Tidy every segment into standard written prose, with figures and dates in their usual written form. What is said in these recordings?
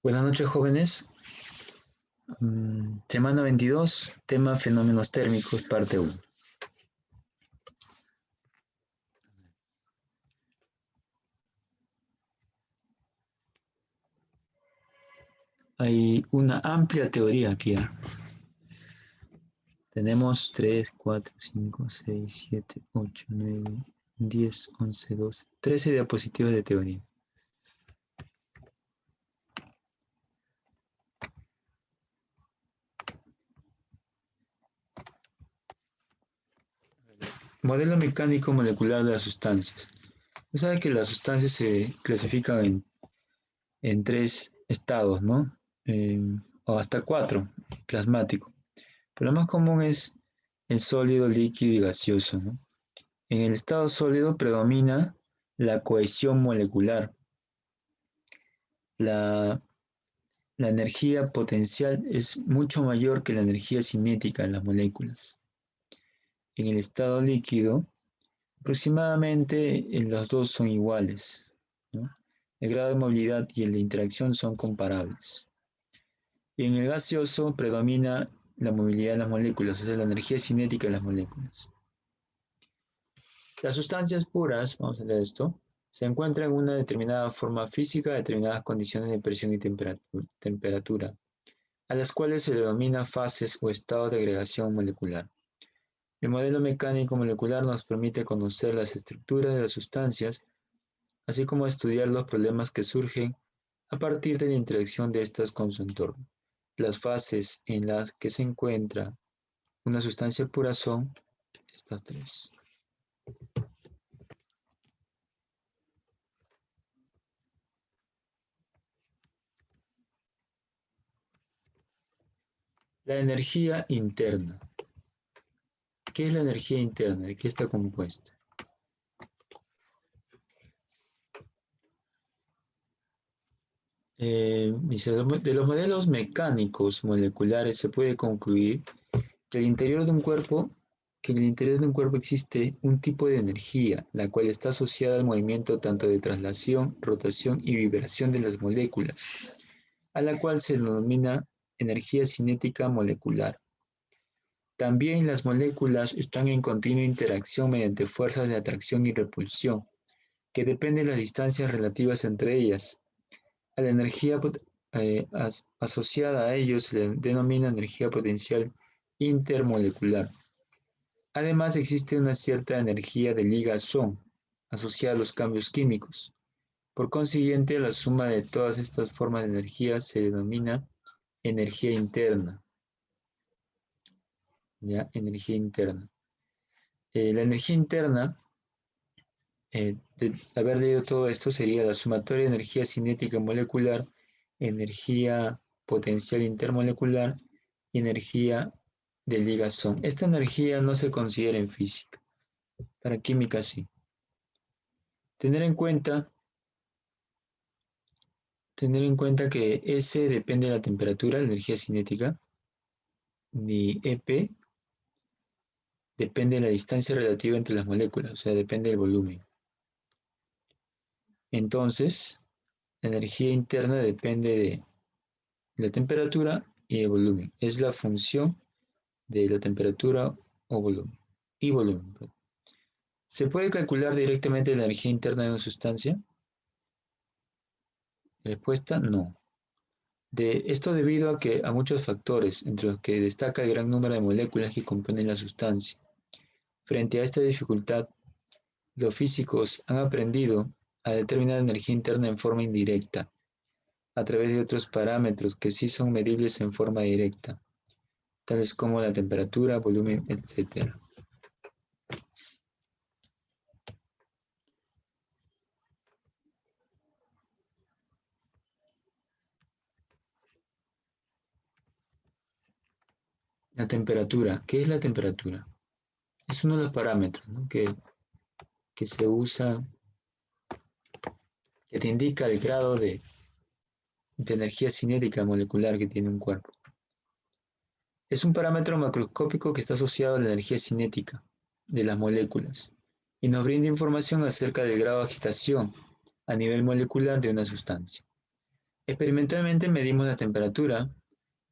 Buenas noches, jóvenes. Semana 22, tema fenómenos térmicos, parte 1. Hay una amplia teoría aquí. Tenemos 3, 4, 5, 6, 7, 8, 9, 10, 11, 12, 13 diapositivas de teoría. Modelo mecánico molecular de las sustancias. Usted sabe que las sustancias se clasifican en 3 estados, ¿no? O hasta 4, plasmático. Pero lo más común es el sólido, líquido y gaseoso, ¿no? En el estado sólido predomina la cohesión molecular. La, la energía potencial es mucho mayor que la energía cinética en las moléculas. En el estado líquido, aproximadamente los dos son iguales, ¿no? El grado de movilidad y el de interacción son comparables. Y en el gaseoso predomina la movilidad de las moléculas, o sea, la energía cinética de las moléculas. Las sustancias puras, vamos a leer esto, se encuentran en una determinada forma física a determinadas condiciones de presión y temperatura, a las cuales se le denomina fases o estados de agregación molecular. El modelo mecánico molecular nos permite conocer las estructuras de las sustancias, así como estudiar los problemas que surgen a partir de la interacción de estas con su entorno. Las fases en las que se encuentra una sustancia pura son estas tres. La energía interna. ¿Qué es la energía interna? ¿De qué está compuesta? De los modelos mecánicos moleculares se puede concluir que en el interior de un cuerpo existe un tipo de energía, la cual está asociada al movimiento tanto de traslación, rotación y vibración de las moléculas, a la cual se denomina energía cinética molecular. También las moléculas están en continua interacción mediante fuerzas de atracción y repulsión, que dependen de las distancias relativas entre ellas. A la energía asociada a ellos se le denomina energía potencial intermolecular. Además, existe una cierta energía de ligazón asociada a los cambios químicos. Por consiguiente, la suma de todas estas formas de energía se denomina energía interna. ¿Ya? Energía interna. La energía interna, de haber leído todo esto, sería la sumatoria de energía cinética molecular, energía potencial intermolecular y energía de ligazón. Esta energía no se considera en física, para química sí. Tener en cuenta que S depende de la temperatura, la energía cinética, ni EP depende de la distancia relativa entre las moléculas, o sea, depende del volumen. Entonces, la energía interna depende de la temperatura y el volumen. Es la función de la temperatura o volumen. Y volumen. ¿Se puede calcular directamente la energía interna de una sustancia? Respuesta, no. Esto debido a muchos factores, entre los que destaca el gran número de moléculas que componen la sustancia. Frente a esta dificultad, los físicos han aprendido a determinar la energía interna en forma indirecta, a través de otros parámetros que sí son medibles en forma directa, tales como la temperatura, volumen, etc. La temperatura. ¿Qué es la temperatura? Es uno de los parámetros, ¿no? que se usa, que te indica el grado de energía cinética molecular que tiene un cuerpo. Es un parámetro macroscópico que está asociado a la energía cinética de las moléculas y nos brinda información acerca del grado de agitación a nivel molecular de una sustancia. Experimentalmente medimos la temperatura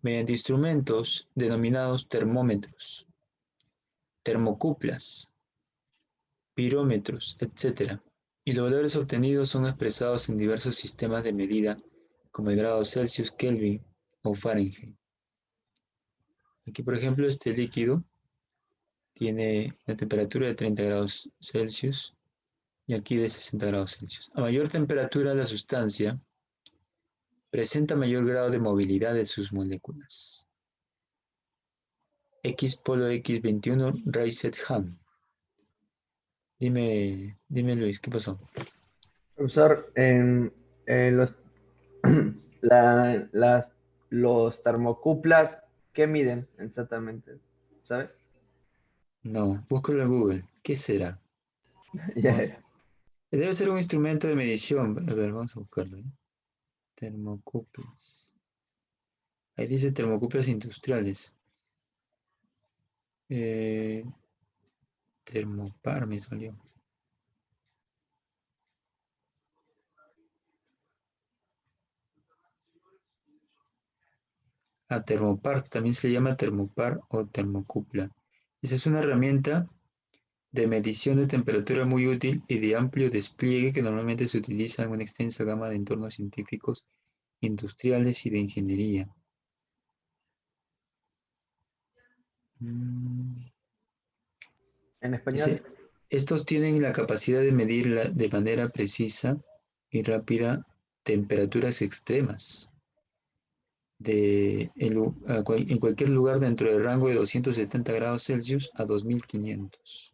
mediante instrumentos denominados termómetros, termocuplas, pirómetros, etc. Y los valores obtenidos son expresados en diversos sistemas de medida como el grado Celsius, Kelvin o Fahrenheit. Aquí, por ejemplo, este líquido tiene una temperatura de 30 grados Celsius y aquí de 60 grados Celsius. A mayor temperatura la sustancia presenta mayor grado de movilidad de sus moléculas. X polo X21 Reset Han. Dime Luis, ¿qué pasó? Profesor, los, los termocuplas, ¿qué miden exactamente? ¿Sabes? No, búscalo en Google. ¿Qué será? Ya, Vamos. ya. Debe ser un instrumento de medición. A ver, vamos a buscarlo. Termocuplas. Ahí dice termocuplas industriales. Eh, Termopar me salió. A termopar, también se le llama termopar o termocupla. Esa es una herramienta de medición de temperatura muy útil y de amplio despliegue que normalmente se utiliza en una extensa gama de entornos científicos, industriales y de ingeniería. En español. Dice, estos tienen la capacidad de medir de manera precisa y rápida temperaturas extremas en cualquier lugar dentro del rango de 270 grados Celsius a 2500.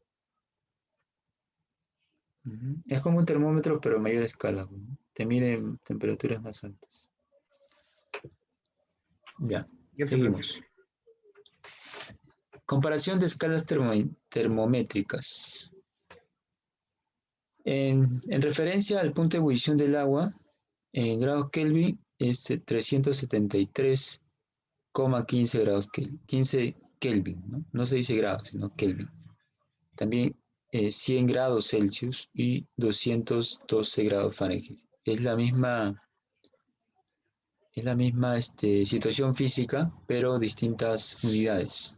Es como un termómetro, pero a mayor escala, ¿no? Te mide temperaturas más altas. Ya, Siguiente pregunta. seguimos. Comparación de escalas termométricas. En referencia al punto de ebullición del agua, en grados Kelvin es 373,15 grados Kelvin. 15 Kelvin, ¿no? No se dice grados, sino Kelvin. También 100 grados Celsius y 212 grados Fahrenheit. Es la misma situación física, pero distintas unidades.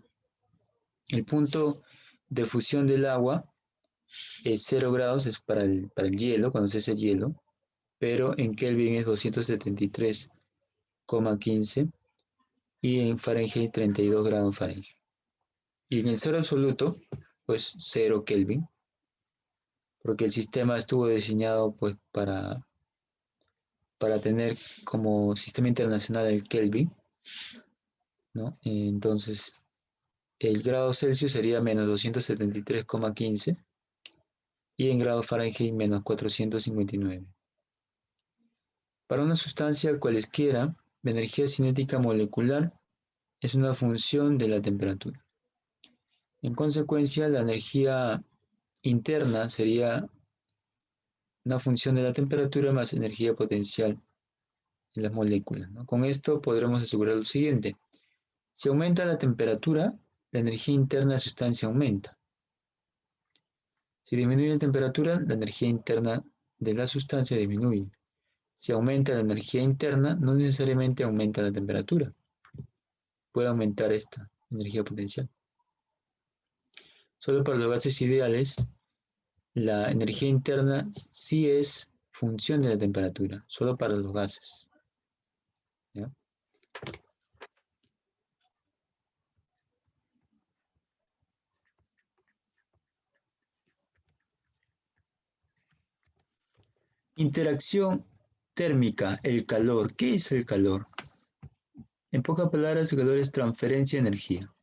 El punto de fusión del agua es 0 grados, es para el hielo, cuando se hace hielo, pero en Kelvin es 273,15 y en Fahrenheit 32 grados Fahrenheit. Y en el cero absoluto, pues 0 Kelvin, porque el sistema estuvo diseñado pues para tener como sistema internacional el Kelvin, ¿no? Entonces, el grado Celsius sería menos 273,15 y en grado Fahrenheit menos 459. Para una sustancia cualesquiera, la energía cinética molecular es una función de la temperatura. En consecuencia, la energía interna sería una función de la temperatura más energía potencial en las moléculas, ¿no? Con esto podremos asegurar lo siguiente. Si aumenta la temperatura, la energía interna de la sustancia aumenta. Si disminuye la temperatura, la energía interna de la sustancia disminuye. Si aumenta la energía interna, no necesariamente aumenta la temperatura. Puede aumentar esta energía potencial. Solo para los gases ideales, la energía interna sí es función de la temperatura, solo para los gases. ¿Ya? Interacción térmica, el calor. ¿Qué es el calor? En pocas palabras, el calor es transferencia de energía,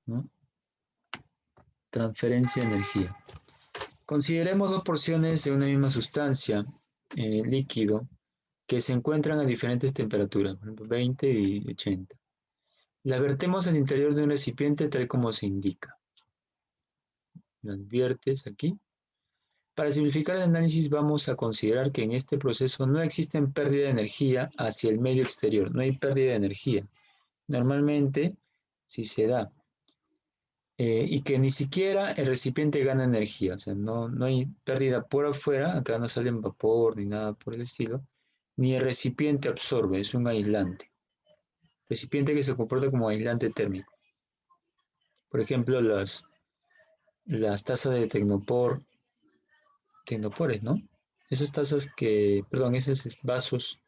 ¿no? Transferencia de energía. Consideremos dos porciones de una misma sustancia, líquido, que se encuentran a diferentes temperaturas, por ejemplo, 20 y 80. Las vertemos al interior de un recipiente tal como se indica. Las viertes aquí. Para simplificar el análisis vamos a considerar que en este proceso no existe pérdida de energía hacia el medio exterior, no hay pérdida de energía. Normalmente sí se da. Y que ni siquiera el recipiente gana energía, o sea, no hay pérdida por afuera, acá no sale vapor ni nada por el estilo, ni el recipiente absorbe, es un aislante. Recipiente que se comporta como aislante térmico. Por ejemplo, las tazas de tecnopores, ¿no? Esas tazas perdón, esos vasos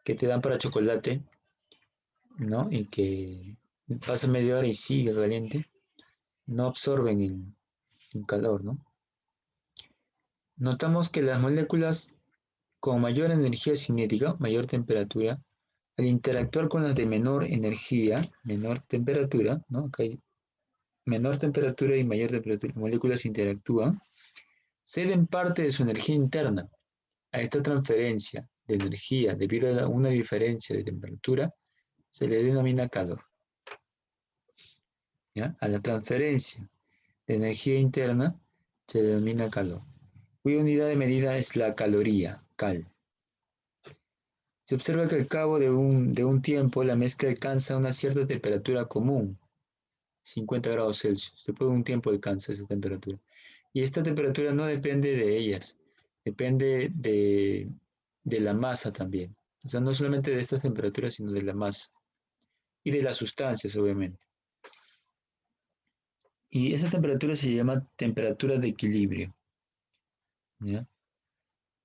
que te dan para chocolate, ¿no? Y que pasa media hora y sigue caliente, no absorben el calor, ¿no? Notamos que las moléculas con mayor energía cinética, mayor temperatura, al interactuar con las de menor energía, menor temperatura, ¿no? Acá hay menor temperatura y mayor temperatura, moléculas interactúan, ceden parte de su energía interna a esta transferencia de energía debido a una diferencia de temperatura, se le denomina calor. ¿Ya? A la transferencia de energía interna se le denomina calor, cuya unidad de medida es la caloría, cal. Se observa que al cabo de un tiempo la mezcla alcanza una cierta temperatura común, 50 grados Celsius. Después de un tiempo alcanza esa temperatura. Y esta temperatura no depende de ellas, depende de la masa también. O sea, no solamente de estas temperaturas, sino de la masa. Y de las sustancias, obviamente. Y esa temperatura se llama temperatura de equilibrio. ¿Ya?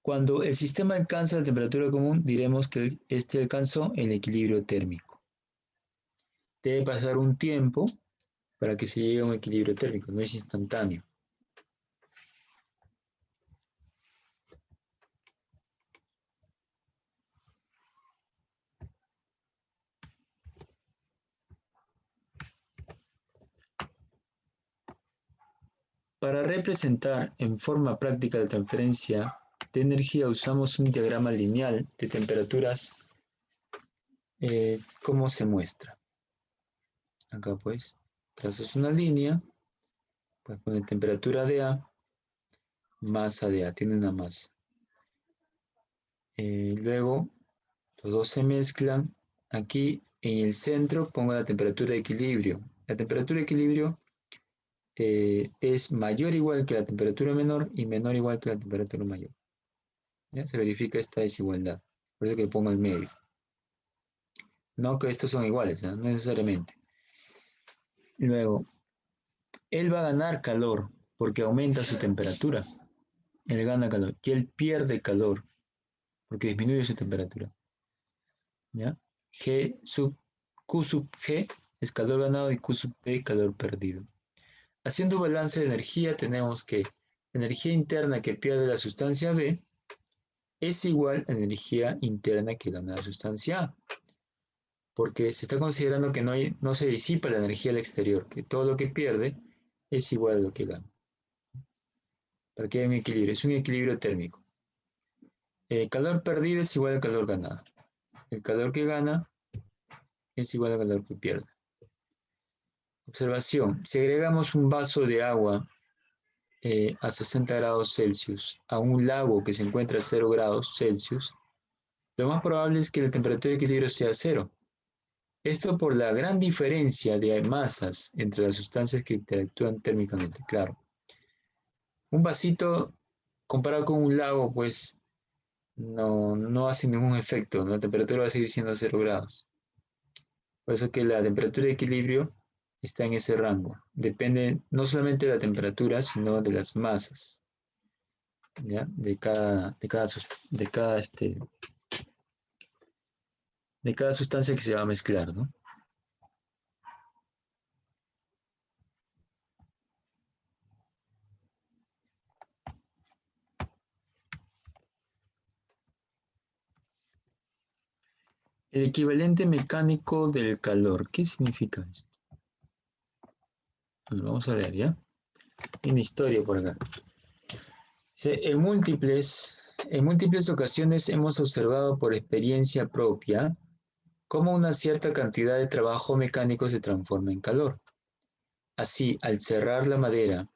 Cuando el sistema alcanza la temperatura común, diremos que este alcanzó el equilibrio térmico. Debe pasar un tiempo para que se llegue a un equilibrio térmico, no es instantáneo. Para representar en forma práctica la transferencia de energía usamos un diagrama lineal de temperaturas, como se muestra. Acá pues trazas una línea, pues poner temperatura de A, masa de A, tiene una masa. Luego los dos se mezclan. Aquí en el centro pongo la temperatura de equilibrio. La temperatura de equilibrio es mayor o igual que la temperatura menor y menor o igual que la temperatura mayor. ¿Ya? Se verifica esta desigualdad. Por eso que pongo el medio. No que estos son iguales, ¿no? No necesariamente. Luego, él va a ganar calor porque aumenta su temperatura. Él gana calor. Y él pierde calor porque disminuye su temperatura. ¿Ya? Q sub G es calor ganado y Q sub P calor perdido. Haciendo un balance de energía tenemos que la energía interna que pierde la sustancia B es igual a la energía interna que gana la sustancia A, porque se está considerando que no se disipa la energía al exterior, que todo lo que pierde es igual a lo que gana. Para que haya un equilibrio, es un equilibrio térmico. El calor perdido es igual al calor ganado. El calor que gana es igual al calor que pierde. Observación, si agregamos un vaso de agua a 60 grados Celsius a un lago que se encuentra a 0 grados Celsius, lo más probable es que la temperatura de equilibrio sea cero. Esto por la gran diferencia de masas entre las sustancias que interactúan térmicamente, claro. Un vasito comparado con un lago, pues no hace ningún efecto, ¿no? La temperatura va a seguir siendo 0 grados. Por eso que la temperatura de equilibrio está en ese rango. Depende no solamente de la temperatura, sino de las masas, ¿ya? De cada sustancia que se va a mezclar, ¿no? El equivalente mecánico del calor. ¿Qué significa esto? Bueno, vamos a ver, ¿ya? Hay una historia por acá. En múltiples ocasiones hemos observado por experiencia propia cómo una cierta cantidad de trabajo mecánico se transforma en calor. Así, al cerrar la madera,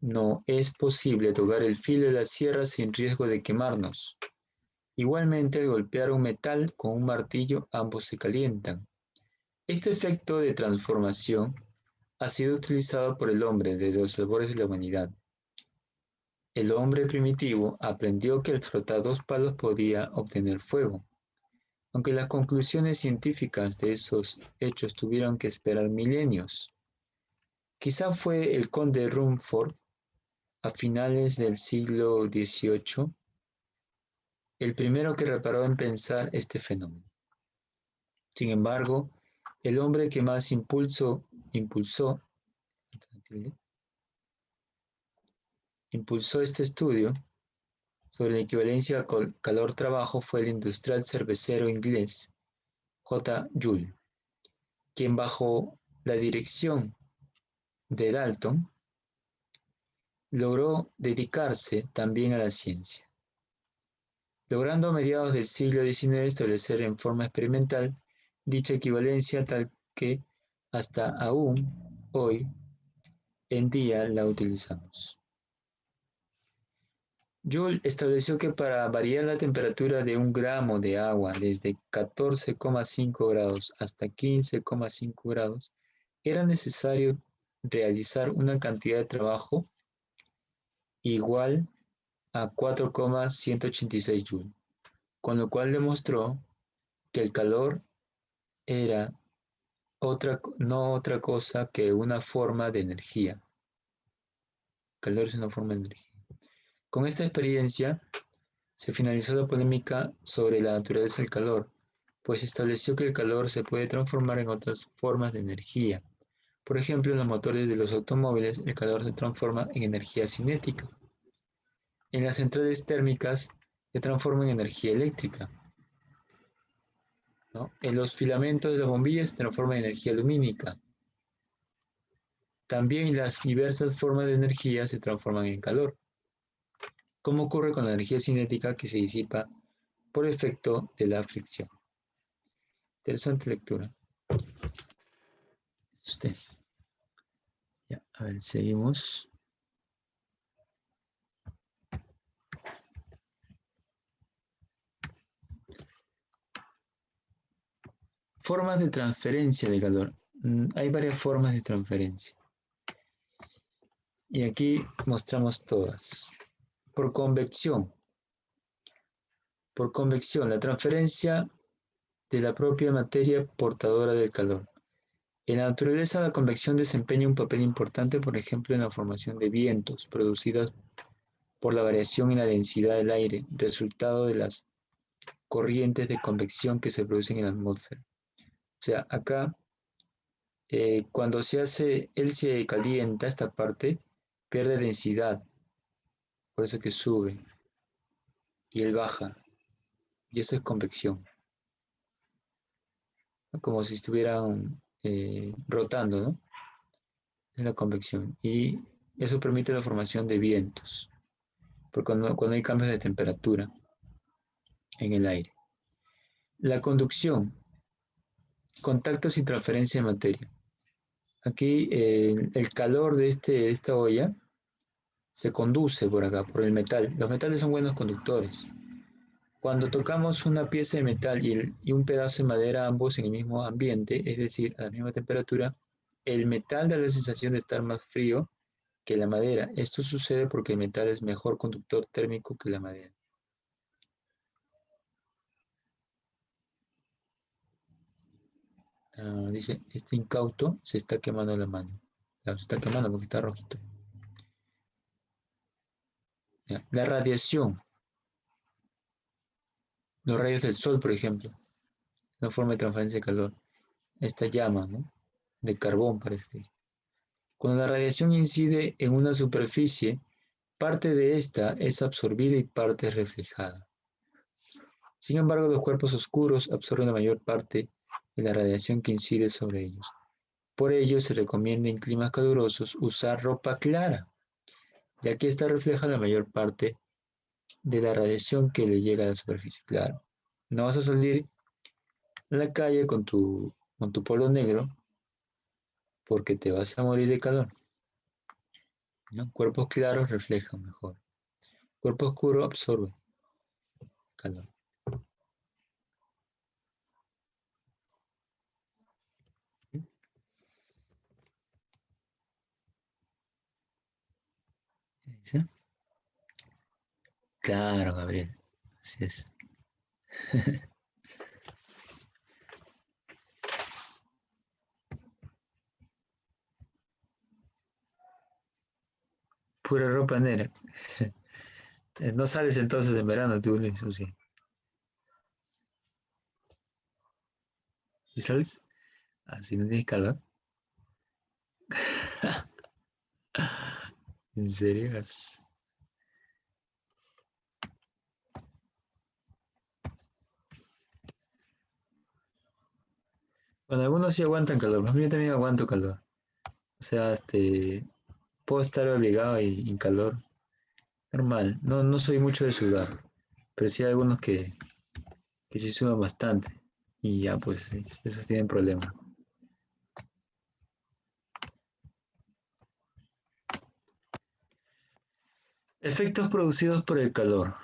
no es posible tocar el filo de la sierra sin riesgo de quemarnos. Igualmente, al golpear un metal con un martillo, ambos se calientan. Este efecto de transformación ha sido utilizado por el hombre desde los albores de la humanidad. el hombre primitivo aprendió que al frotar dos palos podía obtener fuego, aunque las conclusiones científicas de esos hechos tuvieron que esperar milenios. Quizá fue el conde Rumford, a finales del siglo XVIII, el primero que reparó en pensar este fenómeno. Sin embargo, el hombre que más impulsó este estudio sobre la equivalencia calor-trabajo fue el industrial cervecero inglés J. Joule, quien bajo la dirección de Dalton logró dedicarse también a la ciencia, logrando a mediados del siglo XIX establecer en forma experimental dicha equivalencia tal que hasta aún hoy en día la utilizamos. Joule estableció que para variar la temperatura de un gramo de agua desde 14,5 grados hasta 15,5 grados, era necesario realizar una cantidad de trabajo igual a 4,186 Joule, con lo cual demostró que el calor era no otra cosa que una forma de energía. El calor es una forma de energía. Con esta experiencia se finalizó la polémica sobre la naturaleza del calor, pues estableció que el calor se puede transformar en otras formas de energía. Por ejemplo, en los motores de los automóviles, el calor se transforma en energía cinética. En las centrales térmicas se transforma en energía eléctrica, ¿no? En los filamentos de las bombillas se transforma en energía lumínica. También las diversas formas de energía se transforman en calor, como ocurre con la energía cinética que se disipa por efecto de la fricción. Interesante lectura. Usted. Ya, a ver, seguimos. Formas de transferencia de calor. Hay varias formas de transferencia. Y aquí mostramos todas. Por convección. Por convección, la transferencia de la propia materia portadora del calor. En la naturaleza, la convección desempeña un papel importante, por ejemplo, en la formación de vientos producidos por la variación en la densidad del aire, resultado de las corrientes de convección que se producen en la atmósfera. O sea, acá, cuando él se calienta, esta parte pierde densidad, por eso que sube, y él baja, y eso es convección, ¿no? Como si estuvieran rotando, ¿no? Es la convección, y eso permite la formación de vientos, porque cuando hay cambios de temperatura en el aire. La conducción, contactos y transferencia de materia. Aquí el calor de esta olla se conduce por acá, por el metal. Los metales son buenos conductores. Cuando tocamos una pieza de metal y un pedazo de madera, ambos en el mismo ambiente, es decir, a la misma temperatura, el metal da la sensación de estar más frío que la madera. Esto sucede porque el metal es mejor conductor térmico que la madera. Dice, este incauto se está quemando la mano. Claro, se está quemando porque está rojito. Ya. La radiación. Los rayos del sol, por ejemplo, una forma de transferencia de calor. Esta llama, ¿no? De carbón, parece que. Cuando la radiación incide en una superficie, parte de esta es absorbida y parte es reflejada. Sin embargo, los cuerpos oscuros absorben la mayor parte de la radiación que incide sobre ellos. Por ello, se recomienda en climas calurosos usar ropa clara, ya que esta refleja la mayor parte de la radiación que le llega a la superficie. Claro, no vas a salir a la calle con tu polo negro porque te vas a morir de calor, ¿no? Cuerpos claros reflejan mejor. Cuerpo oscuro absorbe calor. ¿Sí? Claro, Gabriel. Así es. Pura ropa negra. No sales entonces en verano, tú, Luis, ¿o sí? ¿Y sales? Así no tienes calor. ¿En serio? Bueno, algunos sí aguantan calor. Yo también aguanto calor. O sea, puedo estar obligado y en calor. Normal. No, no soy mucho de sudar. Pero sí hay algunos que sí sudan bastante. Y ya, pues, esos tienen problemas. Efectos producidos por el calor.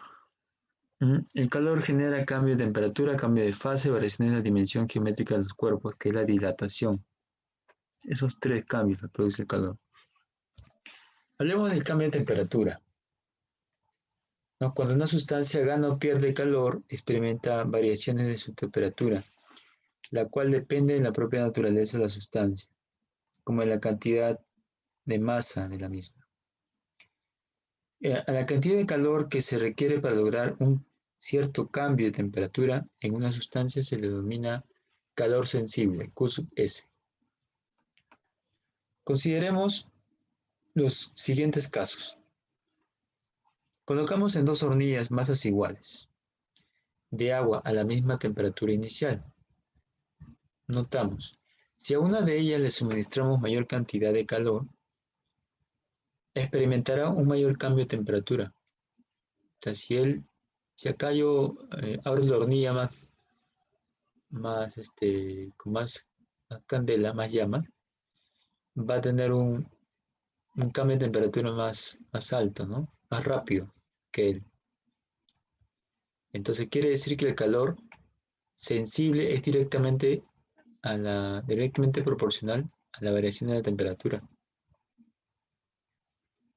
El calor genera cambio de temperatura, cambio de fase, variaciones en la dimensión geométrica de los cuerpos, que es la dilatación. Esos tres cambios los produce el calor. Hablemos del cambio de temperatura, ¿no? Cuando una sustancia gana o pierde calor, experimenta variaciones de su temperatura, la cual depende de la propia naturaleza de la sustancia, como de la cantidad de masa de la misma. A la cantidad de calor que se requiere para lograr un cierto cambio de temperatura en una sustancia se le denomina calor sensible, Q sub S. Consideremos los siguientes casos. Colocamos en dos hornillas masas iguales de agua a la misma temperatura inicial. Notamos, si a una de ellas le suministramos mayor cantidad de calor, experimentará un mayor cambio de temperatura. O sea, si acá yo abro la hornilla con más candela, más llama, va a tener un cambio de temperatura más alto, ¿no? Más rápido que él. Entonces quiere decir que el calor sensible es directamente proporcional a la variación de la temperatura.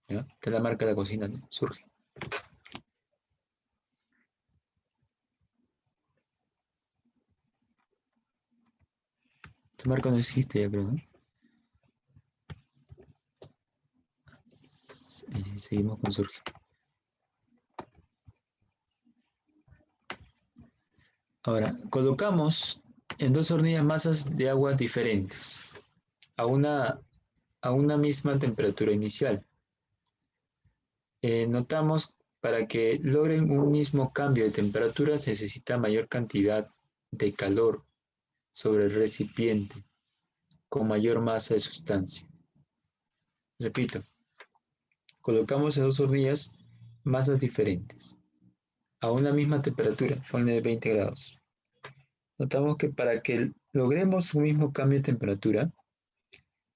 ¿Ya? Esta es la marca de la cocina, ¿no? Surge. Esta marca no existe, ya creo, ¿no? Seguimos con Surge. Ahora, colocamos en dos hornillas masas de agua diferentes a una misma temperatura inicial. Notamos para que logren un mismo cambio de temperatura se necesita mayor cantidad de calor sobre el recipiente con mayor masa de sustancia. Repito, colocamos en dos hornillas masas diferentes a una misma temperatura, ponle de 20 grados. Notamos que para que logremos un mismo cambio de temperatura,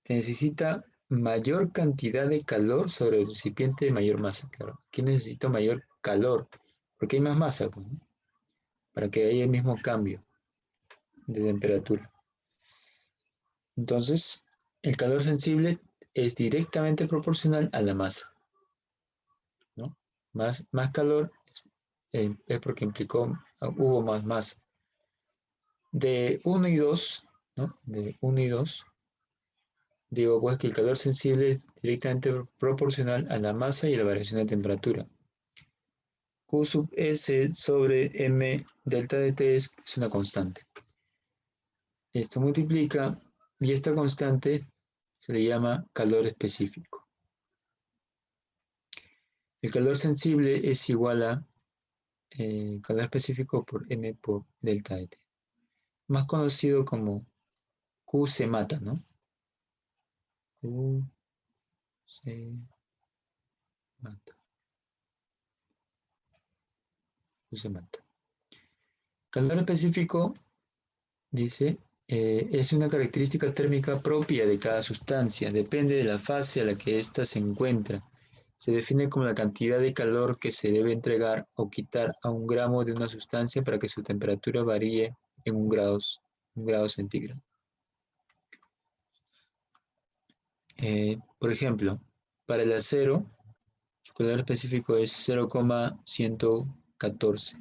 se necesita mayor cantidad de calor sobre el recipiente de mayor masa. Claro, aquí necesito mayor calor, porque hay más masa, pues, ¿no? Para que haya el mismo cambio de temperatura. Entonces, el calor sensible es directamente proporcional a la masa, ¿no? Más calor es porque hubo más masa. De 1 y 2, ¿no? De 1 y 2, digo pues que el calor sensible es directamente proporcional a la masa y a la variación de temperatura. Q sub S sobre M delta de T es una constante. Esto multiplica y esta constante se le llama calor específico. El calor sensible es igual a calor específico por M por delta de T. Más conocido como Q se mata, ¿no? Q se mata. Q se mata. Calor específico, dice, es una característica térmica propia de cada sustancia. Depende de la fase a la que ésta se encuentra. Se define como la cantidad de calor que se debe entregar o quitar a un gramo de una sustancia para que su temperatura varíe en un grado centígrado. Por ejemplo, para el acero, calor específico es 0,114.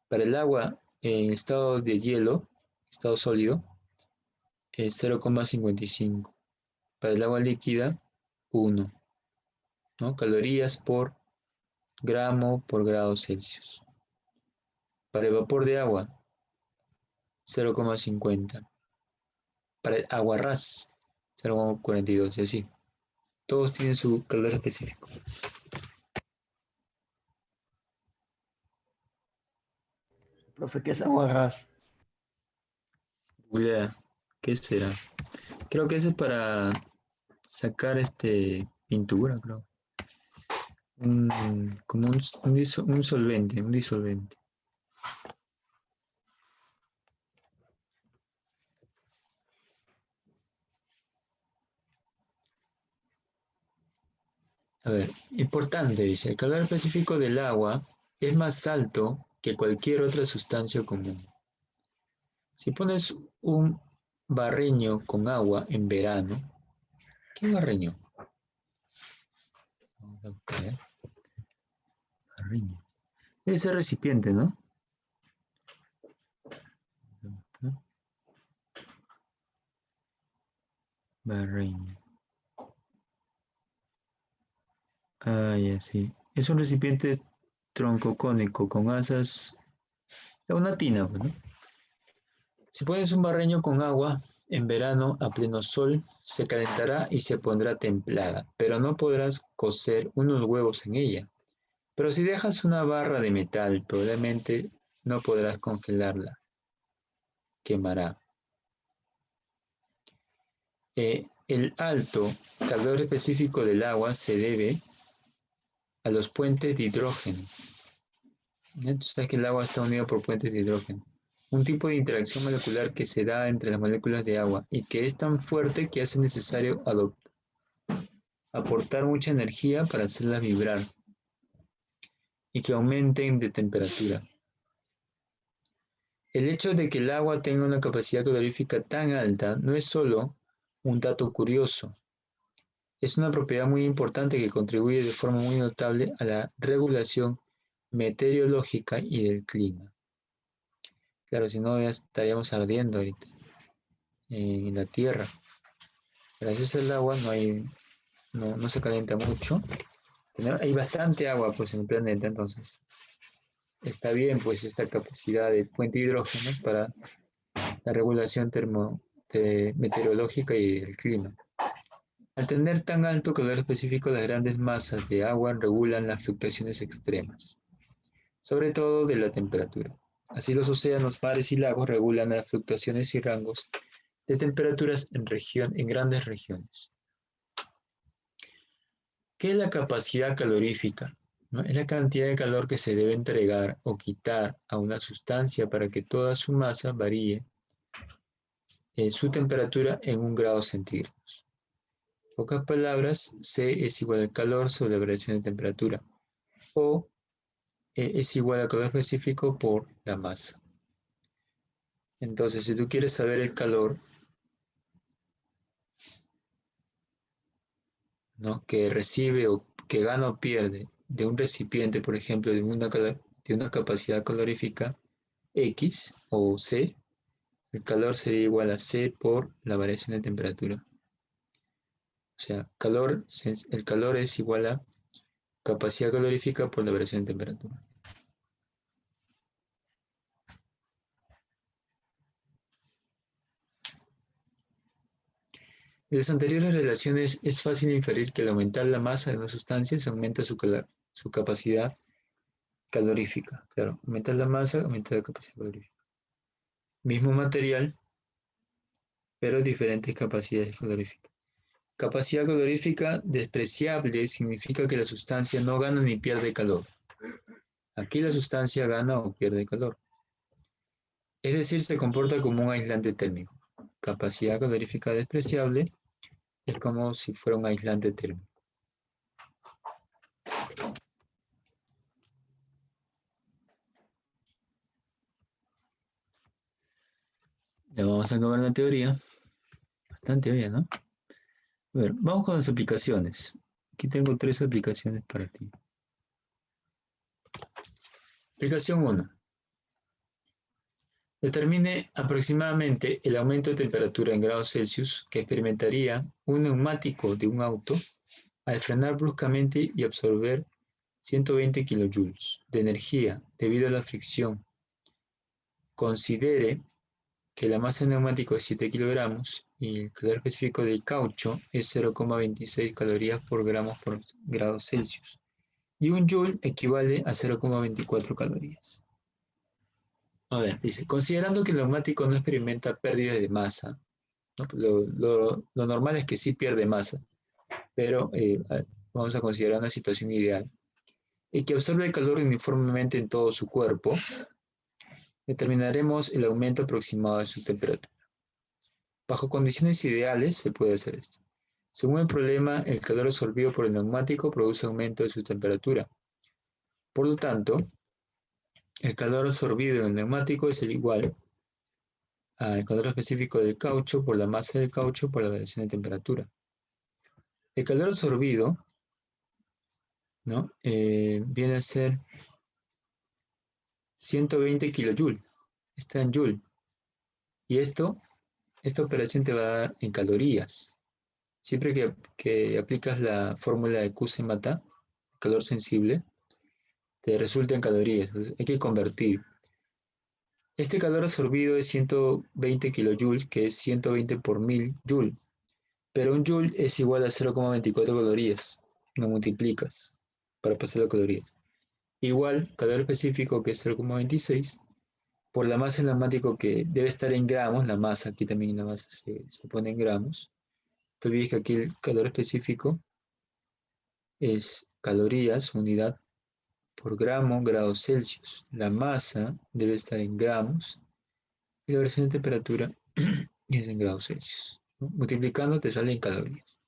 Para el agua en estado de hielo, estado sólido, es 0,55. Para el agua líquida, 1, ¿no? Calorías por gramo por grado Celsius. Para el vapor de agua, 0,50. Para el agua ras, 0,42 y así. Todos tienen su calor específico. Profe, ¿qué es aguarrás? Googlea, ¿qué será? Creo que ese es para sacar pintura, creo. Como un solvente, un disolvente. A ver, importante, dice, el calor específico del agua es más alto que cualquier otra sustancia común. Si pones un barreño con agua en verano, ¿qué barreño? Vamos a buscar, barreño. Debe ser recipiente, ¿no? Barreño. Ah, ya, sí. Es un recipiente troncocónico con asas, una tina, pues, ¿no? Si pones un barreño con agua, en verano a pleno sol, se calentará y se pondrá templada, pero no podrás cocer unos huevos en ella. Pero si dejas una barra de metal, probablemente no podrás congelarla, quemará. El alto calor específico del agua se debe a los puentes de hidrógeno. Tú sabes que el agua está unido por puentes de hidrógeno. Un tipo de interacción molecular que se da entre las moléculas de agua y que es tan fuerte que hace necesario aportar mucha energía para hacerlas vibrar y que aumenten de temperatura. El hecho de que el agua tenga una capacidad calorífica tan alta no es solo un dato curioso, es una propiedad muy importante que contribuye de forma muy notable a la regulación meteorológica y del clima. Claro, si no ya estaríamos ardiendo ahorita en la Tierra. Gracias al agua no se calienta mucho. Hay bastante agua pues en el planeta, entonces está bien pues esta capacidad de puente de hidrógeno para la regulación meteorológica y el clima. Al tener tan alto calor específico, las grandes masas de agua regulan las fluctuaciones extremas, sobre todo de la temperatura. Así los océanos, mares y lagos regulan las fluctuaciones y rangos de temperaturas en grandes regiones. ¿Qué es la capacidad calorífica? ¿No? Es la cantidad de calor que se debe entregar o quitar a una sustancia para que toda su masa varíe su temperatura en 1 grado centígrados. En pocas palabras, C es igual al calor sobre la variación de temperatura, o E es igual al calor específico por la masa. Entonces, si tú quieres saber el calor, ¿no?, que recibe o que gana o pierde de un recipiente, por ejemplo, de una capacidad calorífica X o C, el calor sería igual a C por la variación de temperatura. O sea, el calor es igual a capacidad calorífica por la variación de temperatura. De las anteriores relaciones es fácil inferir que al aumentar la masa de una sustancia se aumenta su capacidad calorífica. Claro, aumenta la masa, aumenta la capacidad calorífica. Mismo material, pero diferentes capacidades caloríficas. Capacidad calorífica despreciable significa que la sustancia no gana ni pierde calor. Aquí la sustancia gana o pierde calor. Es decir, se comporta como un aislante térmico. Capacidad calorífica despreciable es como si fuera un aislante térmico. Ya vamos a acabar la teoría. Bastante bien, ¿no? A ver, vamos con las aplicaciones. Aquí tengo 3 aplicaciones para ti. Aplicación 1. Determine aproximadamente el aumento de temperatura en grados Celsius que experimentaría un neumático de un auto al frenar bruscamente y absorber 120 kilojoules de energía debido a la fricción. Considere que la masa del neumático es 7 kilogramos y el calor específico del caucho es 0,26 calorías por gramos por grado Celsius. Y un joule equivale a 0,24 calorías. A ver, dice, considerando que el neumático no experimenta pérdida de masa, ¿no? Lo normal es que sí pierde masa, pero vamos a considerar una situación ideal, y que absorbe el calor uniformemente en todo su cuerpo, determinaremos el aumento aproximado de su temperatura. Bajo condiciones ideales se puede hacer esto. Según el problema, el calor absorbido por el neumático produce aumento de su temperatura. Por lo tanto, el calor absorbido en el neumático es el igual al calor específico del caucho por la masa del caucho por la variación de temperatura. El calor absorbido, ¿no? Viene a ser 120 kilojoules, está en joule. Y esta operación te va a dar en calorías. Siempre que aplicas la fórmula de Q-Mata, calor sensible, te resulta en calorías. Entonces, hay que convertir. Este calor absorbido es 120 kilojoules, que es 120 por 1000 joule. Pero un joule es igual a 0,24 calorías. Lo multiplicas para pasar a calorías. Igual, calor específico, que es 0,26, por la masa del neumático, que debe estar en gramos. La masa, aquí también la masa se pone en gramos. Te olvides que aquí el calor específico es calorías, unidad por gramo, grados Celsius. La masa debe estar en gramos y la variación de temperatura es en grados Celsius, ¿no? Multiplicando te sale en calorías.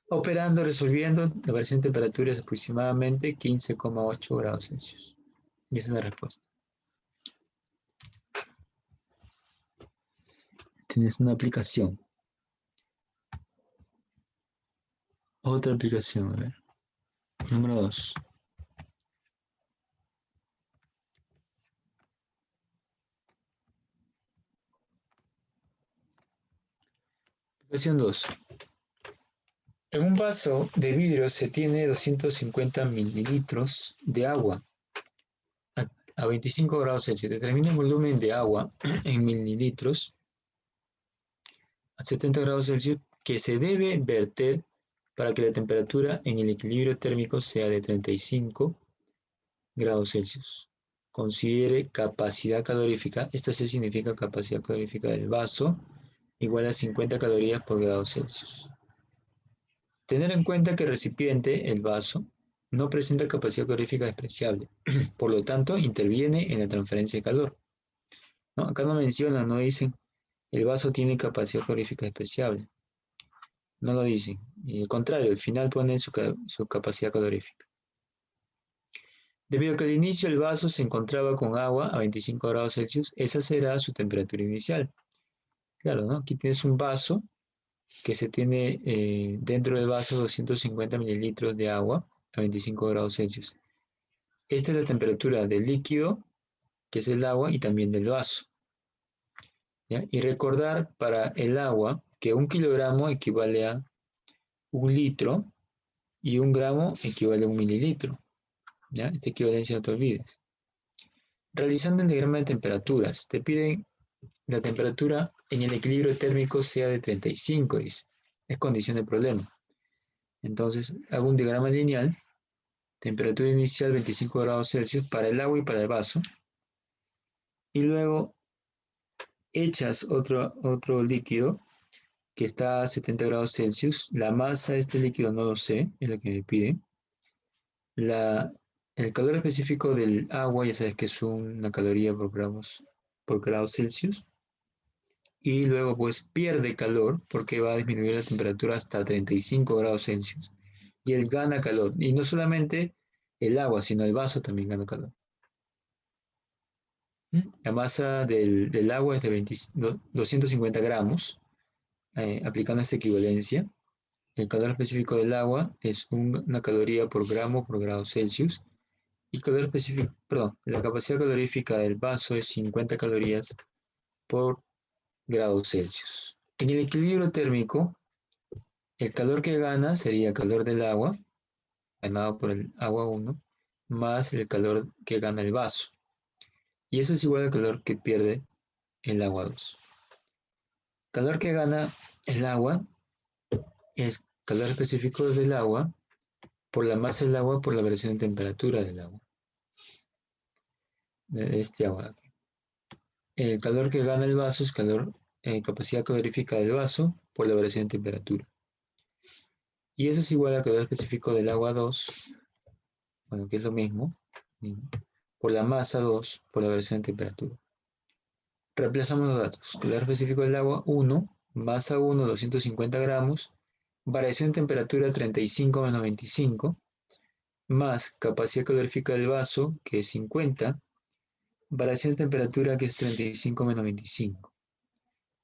Operando, resolviendo, la variación de temperatura es aproximadamente 15,8 grados Celsius. Y esa es la respuesta. Tienes una aplicación. Otra aplicación, a ver. Número 2. Aplicación 2. En un vaso de vidrio se tiene 250 mililitros de agua a 25 grados Celsius. Determina el volumen de agua en mililitros a 70 grados Celsius que se debe verter para que la temperatura en el equilibrio térmico sea de 35 grados Celsius. Considere capacidad calorífica. Esta sí significa capacidad calorífica del vaso igual a 50 calorías por grado Celsius. Tener en cuenta que el recipiente, el vaso, no presenta capacidad calorífica despreciable. Por lo tanto, interviene en la transferencia de calor. ¿No? Acá no mencionan, no dicen, el vaso tiene capacidad calorífica despreciable. No lo dicen. Y al contrario, al final ponen su capacidad calorífica. Debido a que al inicio el vaso se encontraba con agua a 25 grados Celsius, esa será su temperatura inicial. Claro, ¿no? Aquí tienes un vaso que se tiene dentro del vaso 250 mililitros de agua a 25 grados Celsius. Esta es la temperatura del líquido, que es el agua, y también del vaso. ¿Ya? Y recordar para el agua que 1 kilogramo equivale a 1 litro y 1 gramo equivale a 1 mililitro. ¿Ya? Esta equivalencia no te olvides. Realizando el diagrama de temperaturas, te piden la temperatura en el equilibrio térmico sea de 35, dice. Es condición de problema. Entonces, hago un diagrama lineal, temperatura inicial 25 grados Celsius para el agua y para el vaso, y luego echas otro líquido que está a 70 grados Celsius. La masa de este líquido no lo sé, es lo que me pide. El calor específico del agua, ya sabes que es una caloría por grado Celsius. Y luego pues pierde calor porque va a disminuir la temperatura hasta 35 grados Celsius. Y él gana calor. Y no solamente el agua, sino el vaso también gana calor. La masa del agua es de 250 gramos, aplicando esta equivalencia. El calor específico del agua es una caloría por grado Celsius. Y calor específico, perdón, la capacidad calorífica del vaso es 50 calorías por grado Celsius. En el equilibrio térmico, el calor que gana sería el calor del agua, ganado por el agua 1, más el calor que gana el vaso. Y eso es igual al calor que pierde el agua 2. Calor que gana el agua es calor específico del agua por la masa del agua por la variación de temperatura del agua. De este agua. El calor que gana el vaso es capacidad calorífica del vaso por la variación de temperatura. Y eso es igual al calor específico del agua 2, bueno, que es lo mismo, por la masa 2 por la variación de temperatura. Reemplazamos los datos. Calor específico del agua 1, masa 1, 250 gramos, variación de temperatura 35 menos 25, más capacidad calorífica del vaso, que es 50, variación de temperatura, que es 35 menos 25.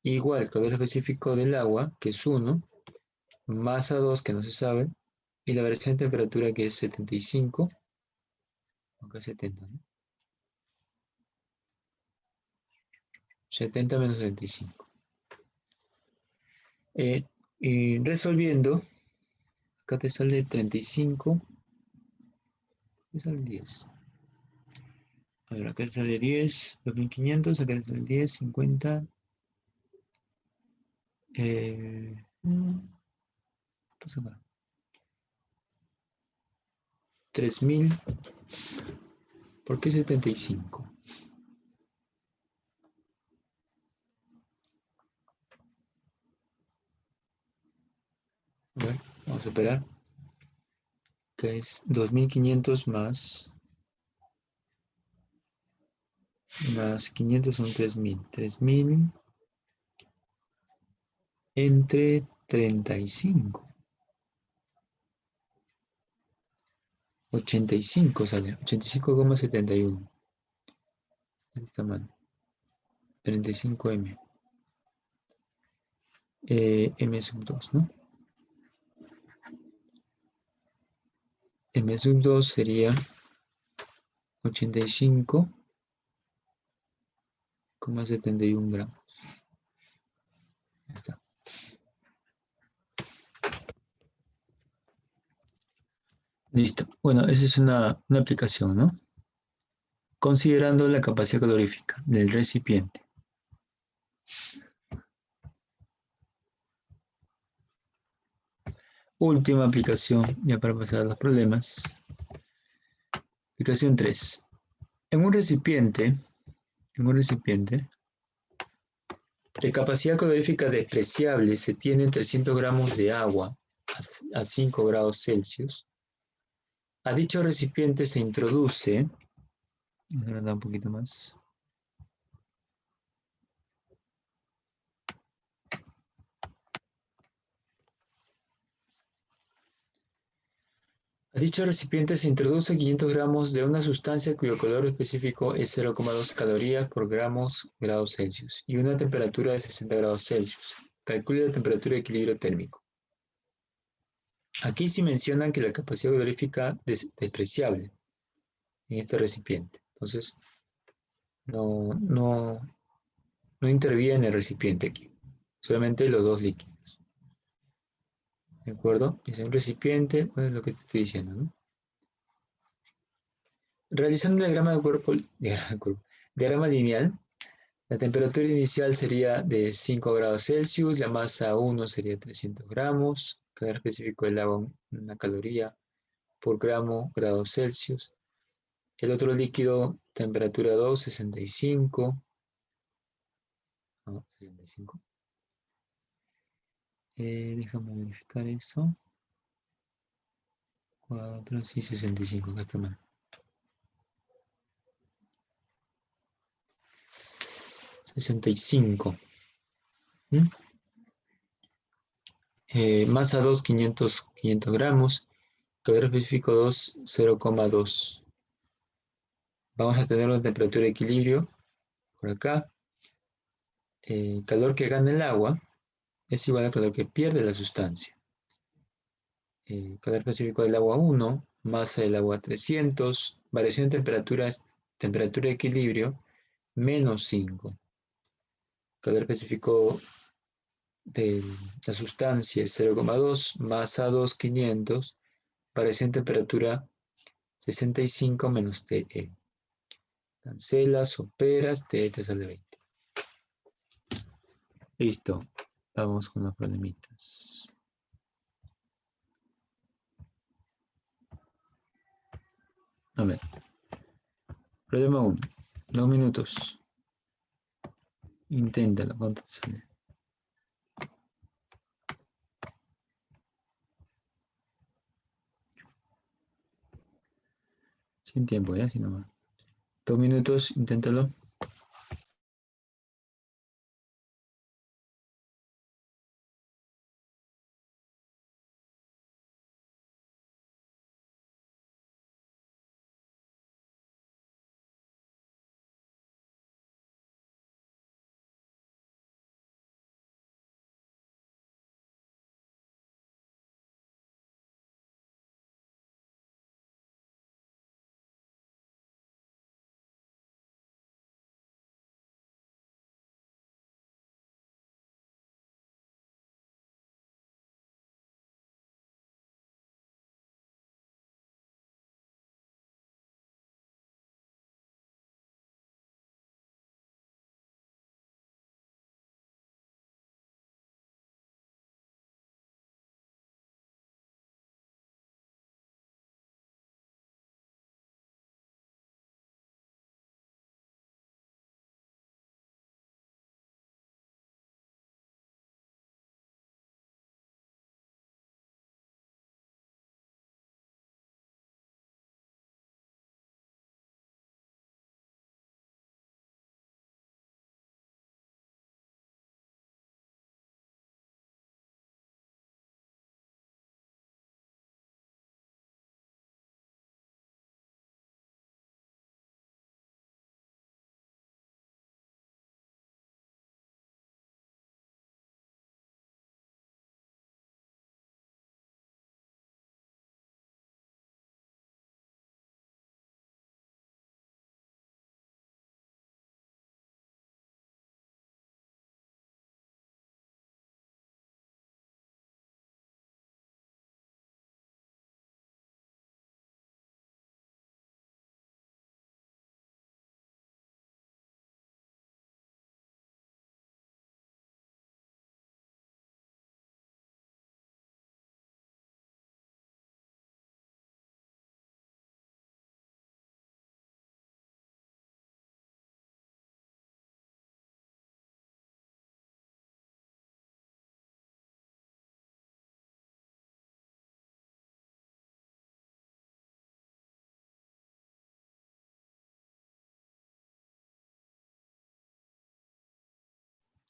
Igual calor específico del agua, que es 1, masa 2, que no se sabe, y la variación de temperatura, que es 75, acá 70, ¿no? 70 menos 75. Y resolviendo, acá te sale 35, te sale 10. A ver, acá te sale 10, 2500, acá te sale 10, 50. Pues acá. 3000. ¿Por qué 75? A ver, vamos a esperar. Que es 2500 más 500 son 3000. 3000 entre 35. 85 sale. 85,71. Está mal. 35M. M sub 2, ¿no? M sub 2 sería 85,71 gramos. Ya está. Listo. Bueno, esa es una aplicación, ¿no? Considerando la capacidad calorífica del recipiente. Última aplicación, ya para pasar a los problemas. Aplicación 3. En un recipiente de capacidad calorífica despreciable se tienen 300 gramos de agua a 5 grados Celsius. A dicho recipiente se introduce, vamos a agrandar un poquito más. A dicho recipiente se introduce 500 gramos de una sustancia cuyo color específico es 0,2 calorías por grados Celsius y una temperatura de 60 grados Celsius. Calcule la temperatura de equilibrio térmico. Aquí sí mencionan que la capacidad calorífica es despreciable en este recipiente. Entonces, no interviene el recipiente aquí, solamente los dos líquidos. ¿De acuerdo? Es un recipiente, pues es lo que te estoy diciendo, ¿no? Realizando el diagrama lineal, la temperatura inicial sería de 5 grados Celsius, la masa 1 sería 300 gramos, calor específico del agua, una caloría por grados Celsius. El otro líquido, temperatura 2, 65. No, 65. Déjame verificar eso. 4, sí, 65, acá está mal. 65. Masa 2, 500 gramos. Calor específico 2, 0,2. Vamos a tener una temperatura de equilibrio por acá. Calor que gana el agua es igual al calor que pierde la sustancia. calor específico del agua 1, masa del agua 300, variación de temperatura de equilibrio menos 5. Calor específico de la sustancia es 0,2, masa 2, 500, variación de temperatura 65 menos TE. Cancelas, operas, TE te sale 20. Listo, vamos con los problemitas. A ver, problema 1, 2 minutos. Inténtalo, ¿cuánto te sale? Sin tiempo, ya, si no más. 2 minutos, inténtalo.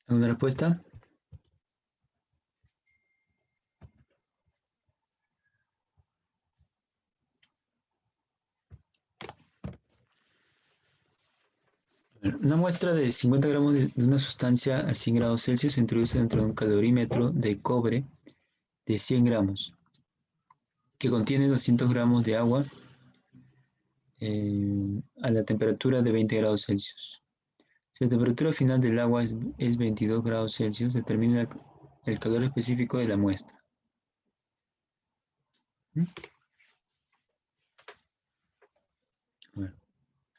¿Alguna respuesta? Una muestra de 50 gramos de una sustancia a 100 grados Celsius se introduce dentro de un calorímetro de cobre de 100 gramos, que contiene 200 gramos de agua a la temperatura de 20 grados Celsius. Si la temperatura final del agua es 22 grados Celsius, determina el calor específico de la muestra. Bueno,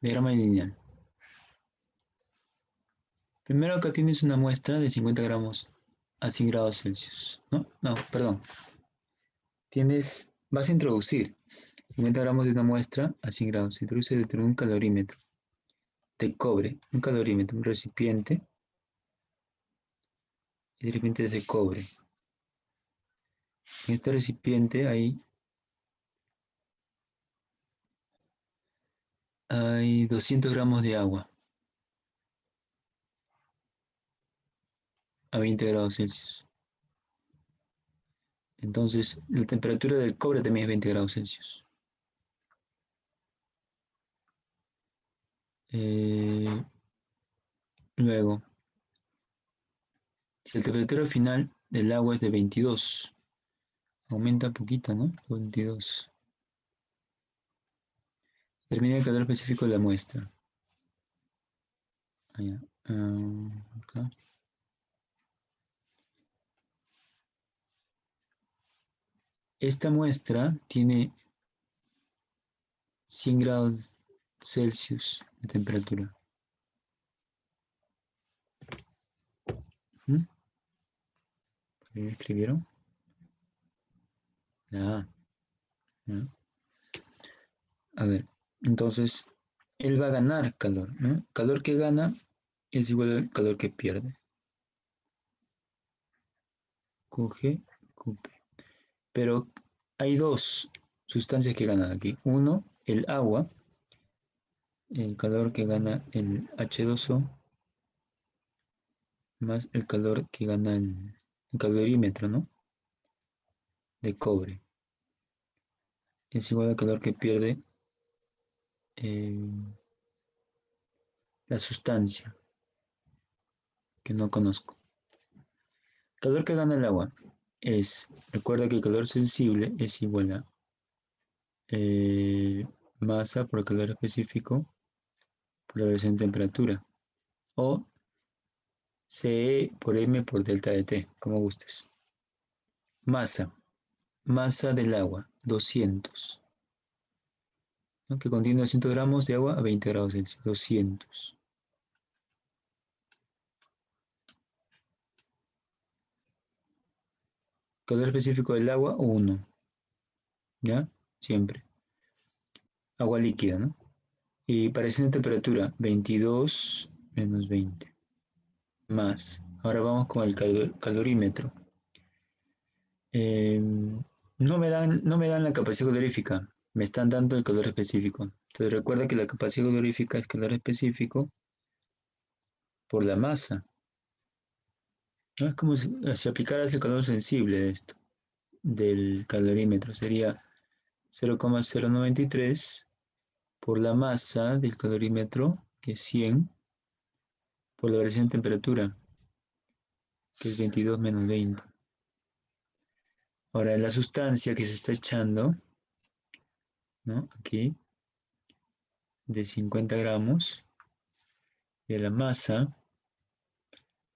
diagrama lineal. Primero acá tienes una muestra de 50 gramos a 100 grados Celsius. No, perdón. Vas a introducir 50 gramos de una muestra a 100 grados. Se introduce dentro de un calorímetro de cobre. Un calorímetro, un recipiente. El recipiente es de cobre. En este recipiente hay 200 gramos de agua a 20 grados Celsius. Entonces, la temperatura del cobre también es 20 grados Celsius. Luego, si la temperatura final del agua es de 22, Aumenta un poquito, ¿no? 22. Determina el calor específico de la muestra. Allá. Acá. Esta muestra tiene 100 grados Celsius de temperatura. ¿Mm? ¿Me escribieron? Ah, ¿no? A ver, entonces, él va a ganar calor, ¿no? Calor que gana es igual al calor que pierde. Coge, cupe. Pero hay dos sustancias que ganan aquí. Uno, el agua, el calor que gana el H2O, más el calor que gana el calorímetro, ¿no? De cobre. Es igual al calor que pierde eh, la sustancia que no conozco. Calor que gana el agua es, recuerda que el calor sensible es igual a masa por calor específico por la variación de temperatura, o CE por M por delta de T, como gustes. Masa, masa del agua, 200, ¿no? Que contiene 200 gramos de agua a 20 grados Celsius, 200. Calor específico del agua, 1, ¿ya? Siempre. Agua líquida, ¿no? Y variación de temperatura, 22 menos 20. Más. Ahora vamos con el calorímetro. No me dan la capacidad calorífica, me están dando el calor específico. Entonces recuerda que la capacidad calorífica es calor específico por la masa. ¿No? Es como si aplicaras el calor sensible de esto, del calorímetro. Sería 0,093 por la masa del calorímetro, que es 100, por la variación de temperatura, que es 22 menos 20. Ahora, la sustancia que se está echando, ¿no? Aquí, de 50 gramos, de la masa,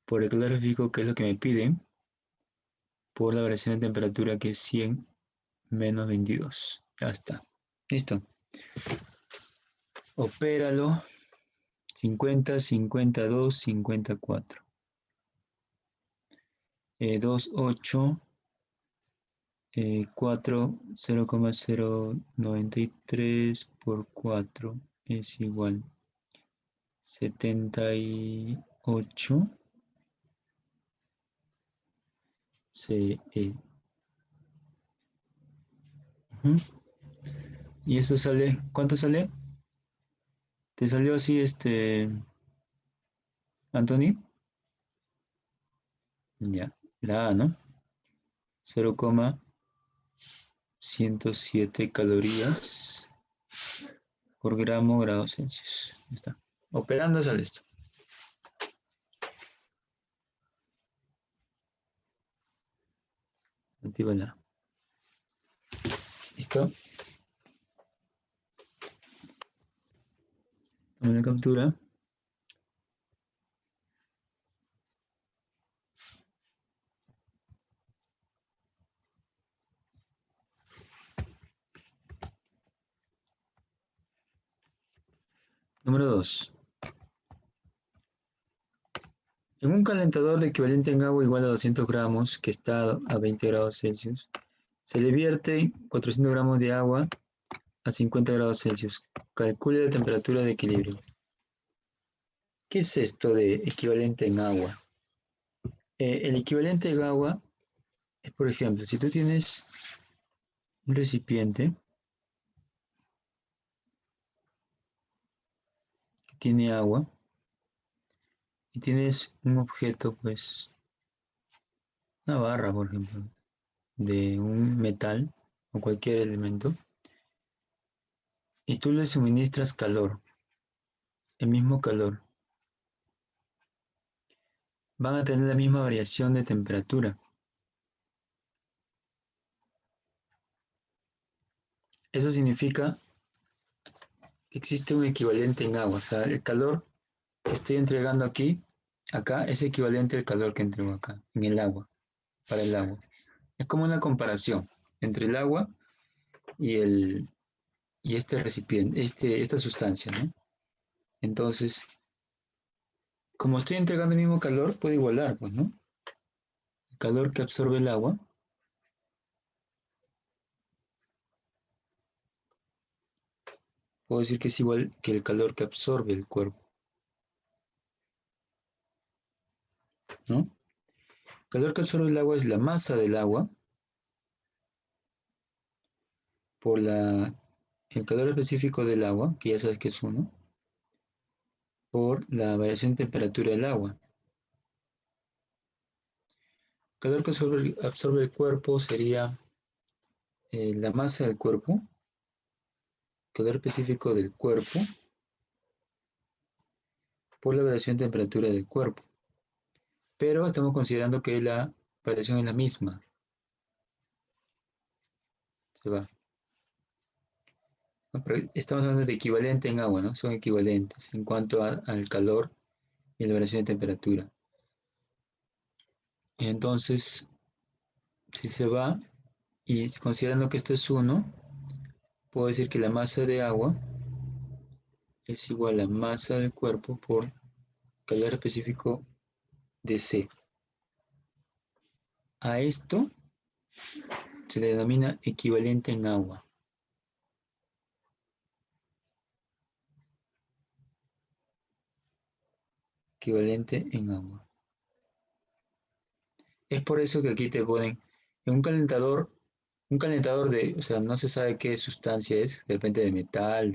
por el calor específico, que es lo que me piden, por la variación de temperatura, que es 100 menos 22. Ya está. Listo. Opéralo. 50, 52, 54. 2, 8, 4, 0,093 por 4 es igual 78 CE. Y eso sale, ¿cuánto sale? ¿Te salió así Anthony? Ya, la A, ¿no? 0,107 calorías por gramo grados Celsius. Ya está. Operando sale esto. Activa la. ¿Listo? Toma la captura. Número 2. En un calentador de equivalente en agua igual a 200 gramos, que está a 20 grados Celsius, se le vierte 400 gramos de agua a 50 grados Celsius. Calcule la temperatura de equilibrio. ¿Qué es esto de equivalente en agua? El equivalente en agua es, por ejemplo, si tú tienes un recipiente que tiene agua y tienes un objeto, pues, una barra, por ejemplo, de un metal o cualquier elemento, y tú le suministras calor, el mismo calor, van a tener la misma variación de temperatura. Eso significa que existe un equivalente en agua. O sea, el calor que estoy entregando aquí, acá, es equivalente al calor que entrego acá, en el agua, para el agua. Es como una comparación entre el agua y, y este recipiente, esta sustancia, ¿no? Entonces, como estoy entregando el mismo calor, puedo igualar, pues, ¿no? El calor que absorbe el agua puedo decir que es igual que el calor que absorbe el cuerpo, ¿no? El calor que absorbe el agua es la masa del agua por el calor específico del agua, que ya sabes que es 1, por la variación de temperatura del agua. El calor que absorbe el cuerpo sería la masa del cuerpo, calor específico del cuerpo, por la variación de temperatura del cuerpo. Pero estamos considerando que la variación es la misma. Se va. No, pero estamos hablando de equivalente en agua, ¿no? Son equivalentes en cuanto al calor y la variación de temperatura. Entonces, si se va, y considerando que esto es 1, puedo decir que la masa de agua es igual a masa del cuerpo por calor específico de C. A esto se le denomina equivalente en agua. Equivalente en agua. Es por eso que aquí te ponen en un calentador de, o sea, no se sabe qué sustancia es, de repente de metal,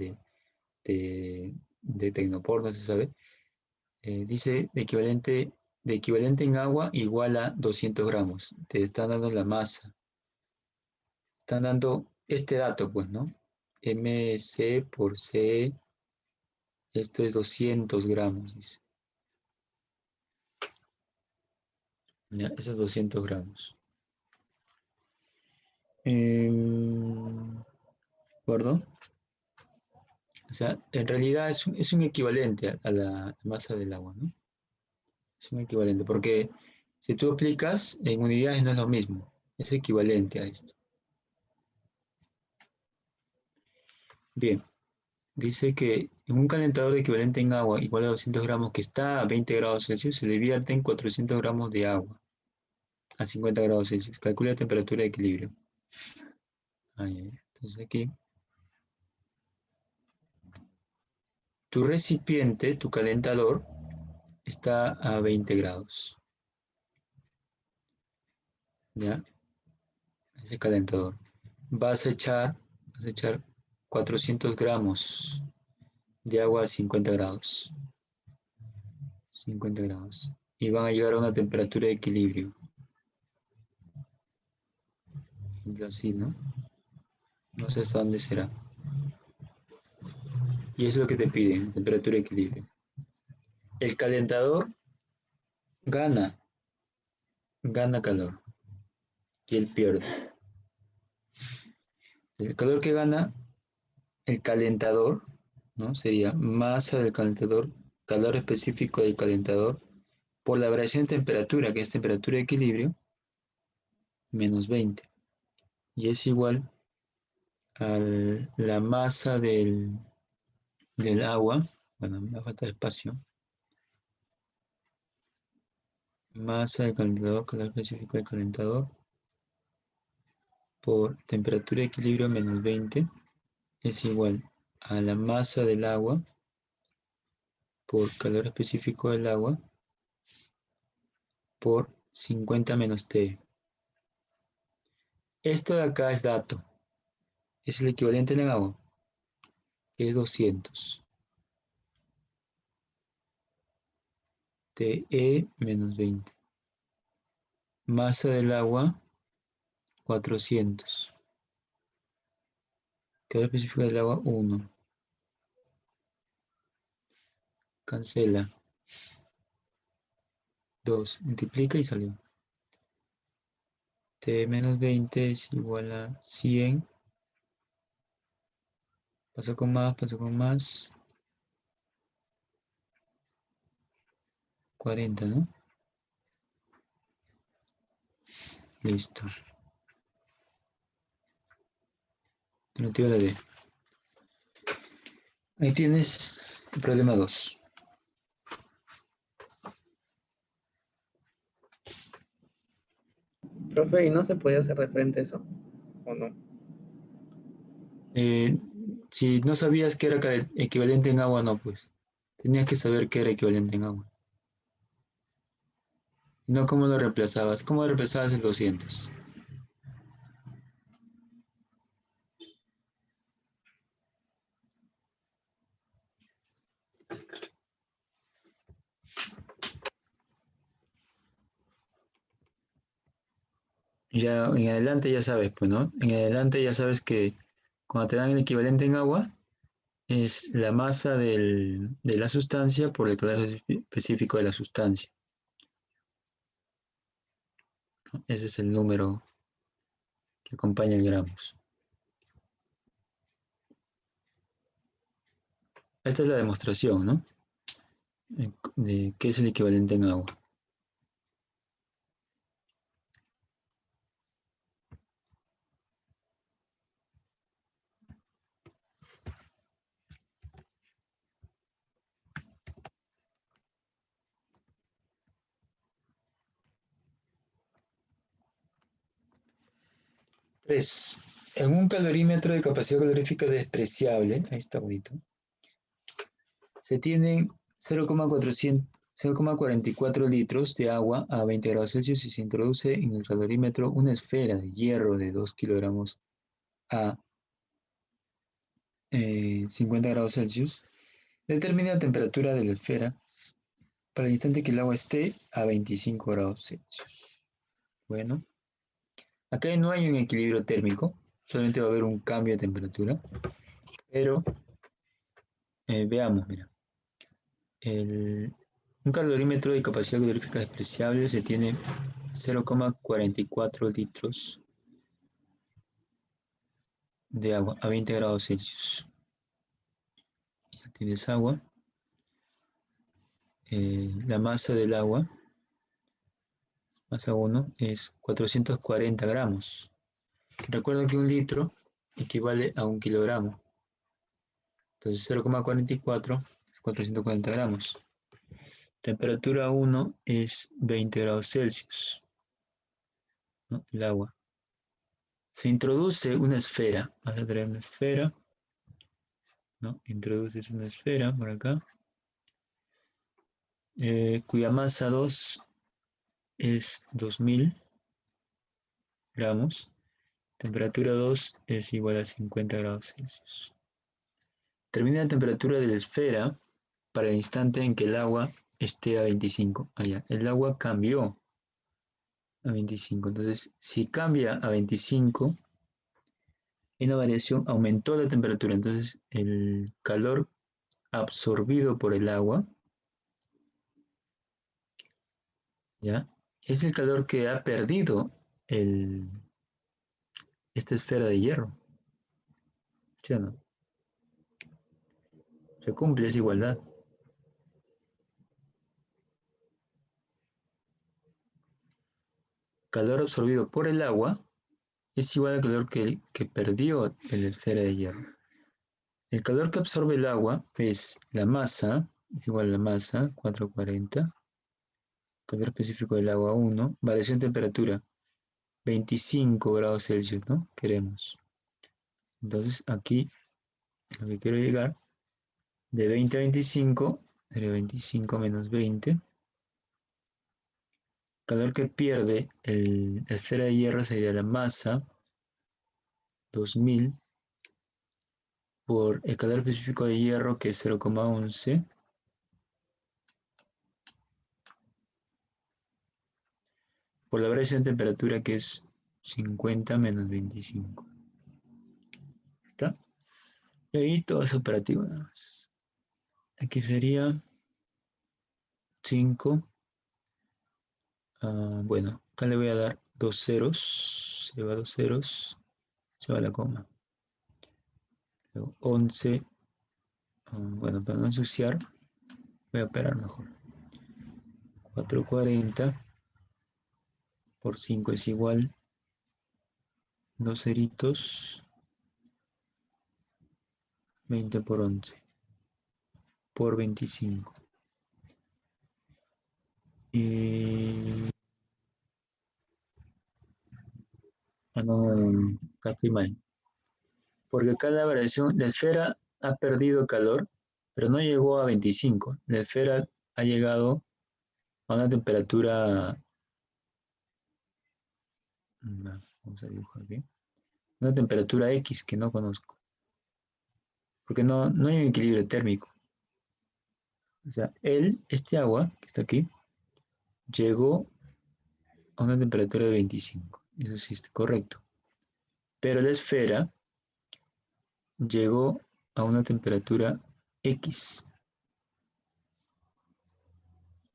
de tecnopor, no se sabe. Dice de equivalente en agua igual a 200 gramos. Te están dando la masa. Están dando este dato, pues, ¿no? MC por C, esto es 200 gramos, dice. Ya, esos 200 gramos. ¿Acuerdo? O sea, en realidad es un equivalente a la masa del agua, ¿no? Es un equivalente, porque si tú aplicas en unidades no es lo mismo, es equivalente a esto. Bien, dice que en un calentador equivalente en agua igual a 200 gramos que está a 20 grados Celsius, se le vierten 400 gramos de agua a 50 grados Celsius. Calcula la temperatura de equilibrio. Entonces aquí, tu recipiente, tu calentador, está a 20 grados. ¿Ya? Ese calentador. Vas a echar 400 gramos de agua a 50 grados. 50 grados. Y van a llegar a una temperatura de equilibrio. Por ejemplo, así, ¿no? No sé hasta dónde será. Y eso es lo que te piden, temperatura de equilibrio. El calentador gana calor. Y él pierde. El calor que gana el calentador, ¿no? Sería masa del calentador, calor específico del calentador, por la variación de temperatura, que es temperatura de equilibrio, menos 20. Y es igual a la masa del agua, bueno, me falta espacio, masa del calentador, calor específico del calentador, por temperatura de equilibrio menos 20, es igual a la masa del agua por calor específico del agua por 50 menos T. Esto de acá es dato, es el equivalente en el agua, que es 200. TE menos 20. Masa del agua, 400. Calor específico del agua, 1. Cancela. 2. Multiplica y salió. T menos 20 es igual a 100 Paso con más, paso con más. 40, ¿no? Listo. Alternativa de D. Ahí tienes el problema 2. Profe, ¿y no se podía hacer de frente eso? ¿O no? Si no sabías que era equivalente en agua, no, pues. Tenías que saber que era equivalente en agua. No, ¿cómo lo reemplazabas? ¿Cómo reemplazabas el 200? Ya en adelante ya sabes, pues, ¿no? En adelante ya sabes que cuando te dan el equivalente en agua, es la masa de la sustancia por el calor específico de la sustancia, ¿no? Ese es el número que acompaña en gramos. Esta es la demostración, ¿no? De qué es el equivalente en agua. Tres. En un calorímetro de capacidad calorífica despreciable, ahí está bonito, se tienen 0,44 litros de agua a 20 grados Celsius y se introduce en el calorímetro una esfera de hierro de 2 kilogramos a 50 grados Celsius. Determina la temperatura de la esfera para el instante que el agua esté a 25 grados Celsius. Bueno, acá no hay un equilibrio térmico, solamente va a haber un cambio de temperatura, pero veamos, mira. Un calorímetro de capacidad calorífica despreciable se tiene 0,44 litros de agua a 20 grados Celsius. Ya tienes agua. La masa del agua, masa 1, es 440 gramos. Recuerda que un litro equivale a un kilogramo. Entonces 0,44 es 440 gramos. Temperatura 1 es 20 grados Celsius, ¿no? El agua. Se introduce una esfera. Vas a traer una esfera, ¿no? Introduces una esfera por acá, cuya masa 2 es 2000 gramos. Temperatura 2 es igual a 50 grados Celsius. Termina la temperatura de la esfera para el instante en que el agua esté a 25. Allá, el agua cambió a 25. Entonces, si cambia a 25, hay una variación, aumentó la temperatura. Entonces, el calor absorbido por el agua, ¿ya? Es el calor que ha perdido esta esfera de hierro. ¿Sí o no? Se cumple esa igualdad. Calor absorbido por el agua es igual al calor que perdió la esfera de hierro. El calor que absorbe el agua es la masa, es igual a la masa, 440. Calor específico del agua, 1. Variación de temperatura, 25 grados Celsius, ¿no? Queremos. Entonces, aquí, lo que quiero llegar, de 20 a 25, sería 25 menos 20. Calor que pierde la esfera de hierro sería la masa, 2000, por el calor específico de hierro, que es 0,11, por la variación de temperatura, que es 50 menos 25. ¿Está? Y ahí todo es operativo nada más. Aquí sería 5. Bueno, acá le voy a dar 2 ceros. Se va 2 ceros. Se va la coma. Luego 11, bueno, para no ensuciar, voy a operar mejor. 440 por 5 es igual, 2 ceritos, 20 por 11, por 25. Y... no, acá estoy mal. Porque acá la variación, la esfera ha perdido calor, pero no llegó a 25. La esfera ha llegado a una temperatura, vamos a dibujar aquí, una temperatura X que no conozco. Porque no hay un equilibrio térmico. O sea, este agua que está aquí, llegó a una temperatura de 25. Eso sí está correcto. Pero la esfera llegó a una temperatura X,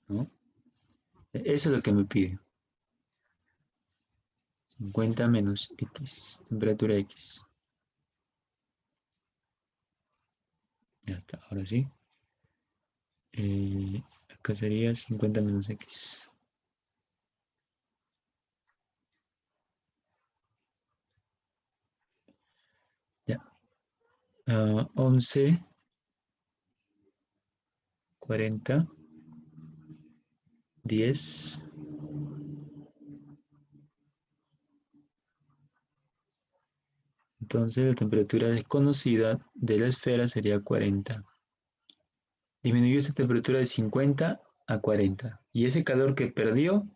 ¿no? Eso es lo que me pide. 50 menos X, temperatura X. Ya está, ahora sí. Acá sería 50 menos X. Ya. 11, 40, 10. Entonces la temperatura desconocida de la esfera sería 40. Disminuyó esa temperatura de 50 a 40. Y ese calor que perdió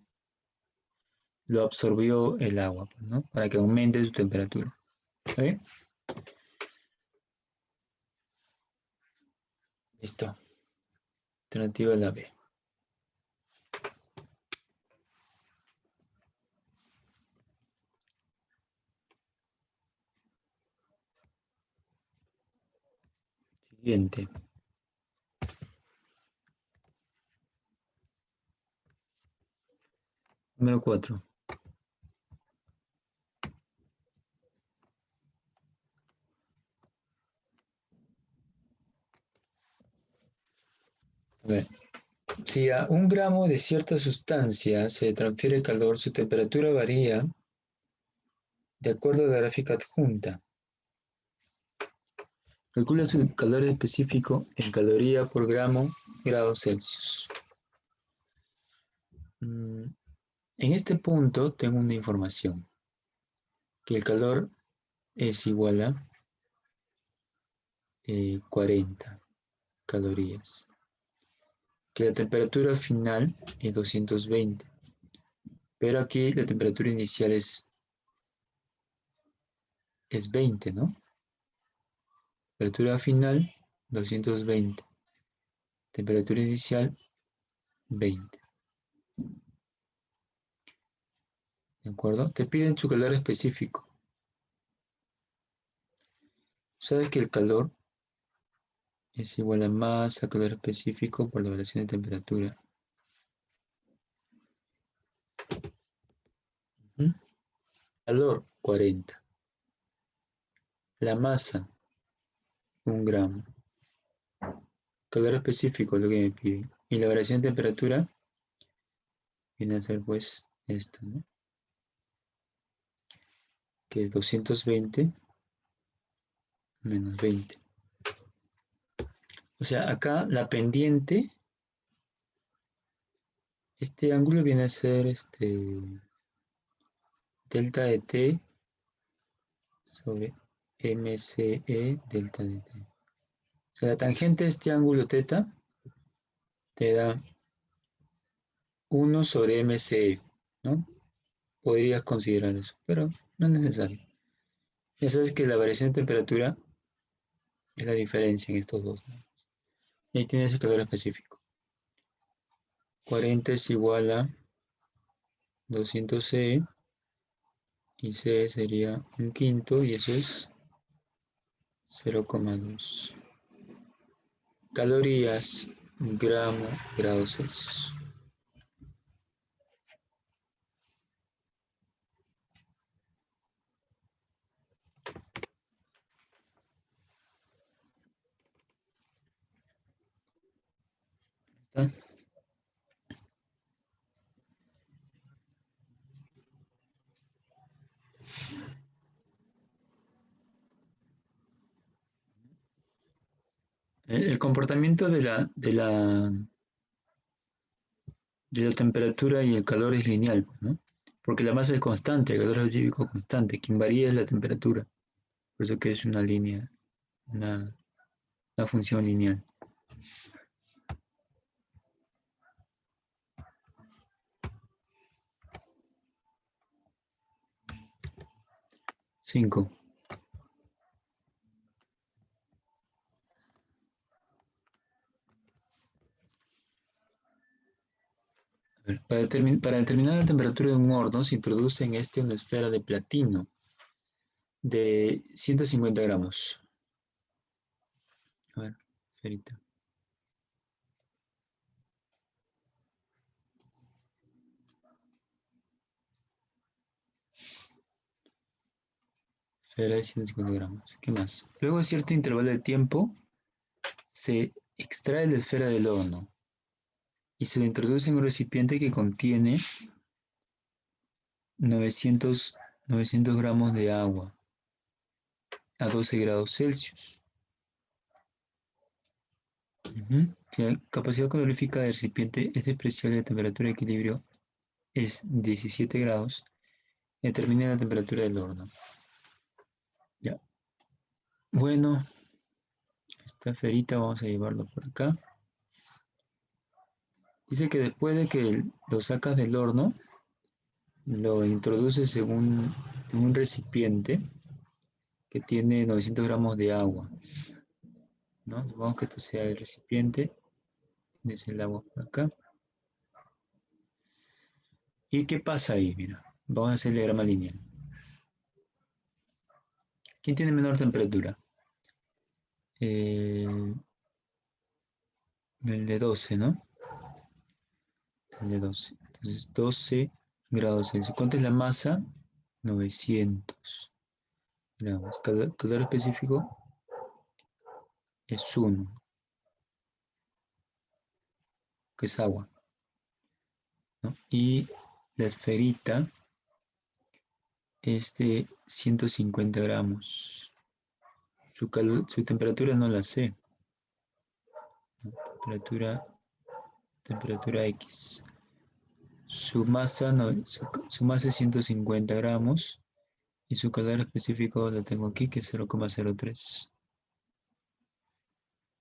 lo absorbió el agua, ¿no? Para que aumente su temperatura. ¿Está bien? Listo. Alternativa la B. Siguiente. Número 4. A ver. Si a 1 gramo de cierta sustancia se le transfiere el calor, su temperatura varía de acuerdo a la gráfica adjunta. Calcula su calor específico en caloría por gramo grados Celsius. En este punto tengo una información, que el calor es igual a 40 calorías, que la temperatura final es 220, pero aquí la temperatura inicial es 20, ¿no? Temperatura final 220, temperatura inicial 20. ¿De acuerdo? Te piden su calor específico. Sabes que el calor es igual a masa, calor específico por la variación de temperatura. Calor 40. La masa 1 gramo. Calor específico es lo que me piden. Y la variación de temperatura viene a ser pues esto, ¿no? Que es 220 menos 20. O sea, acá la pendiente, este ángulo viene a ser delta de t sobre MCE delta de t. O sea, la tangente de este ángulo θ te da 1 sobre MCE, ¿no? Podrías considerar eso, pero no es necesario. Ya sabes que la variación de temperatura es la diferencia en estos dos, ¿no? Y ahí tienes el calor específico. 40 es igual a 200 C y C sería 1/5 y eso es 0,2 calorías gramo grados Celsius. ¿Está? El comportamiento de la temperatura y el calor es lineal, ¿no? Porque la masa es constante, el calor específico constante, quien varía es la temperatura. Por eso que es una línea, una función lineal. 5. Para determinar la temperatura de un horno se introduce en este una esfera de platino de 150 gramos. A ver, esferita. Esfera de 150 gramos. ¿Qué más? Luego de cierto intervalo de tiempo se extrae la esfera del horno y se le introduce en un recipiente que contiene 900 gramos de agua a 12 grados Celsius. La capacidad calorífica del recipiente es despreciable, la temperatura de equilibrio es 17 grados. Determine la temperatura del horno. Ya. Bueno, esta ferita vamos a llevarlo por acá. Dice que después de que lo sacas del horno, lo introduces en un recipiente que tiene 900 gramos de agua, ¿no? Supongamos que esto sea el recipiente. Tienes el agua por acá. ¿Y qué pasa ahí? Mira, vamos a hacer el diagrama lineal. ¿Quién tiene menor temperatura? El de 12, ¿no? El de 12. Entonces, 12 grados Celsius. ¿Cuánto es la masa? 900 gramos. Calor específico es 1, que es agua, ¿no? Y la esferita es de 150 gramos. Su temperatura no la sé, ¿no? Temperatura X. Su masa, no, su masa es 150 gramos y su calor específico lo tengo aquí, que es 0,03.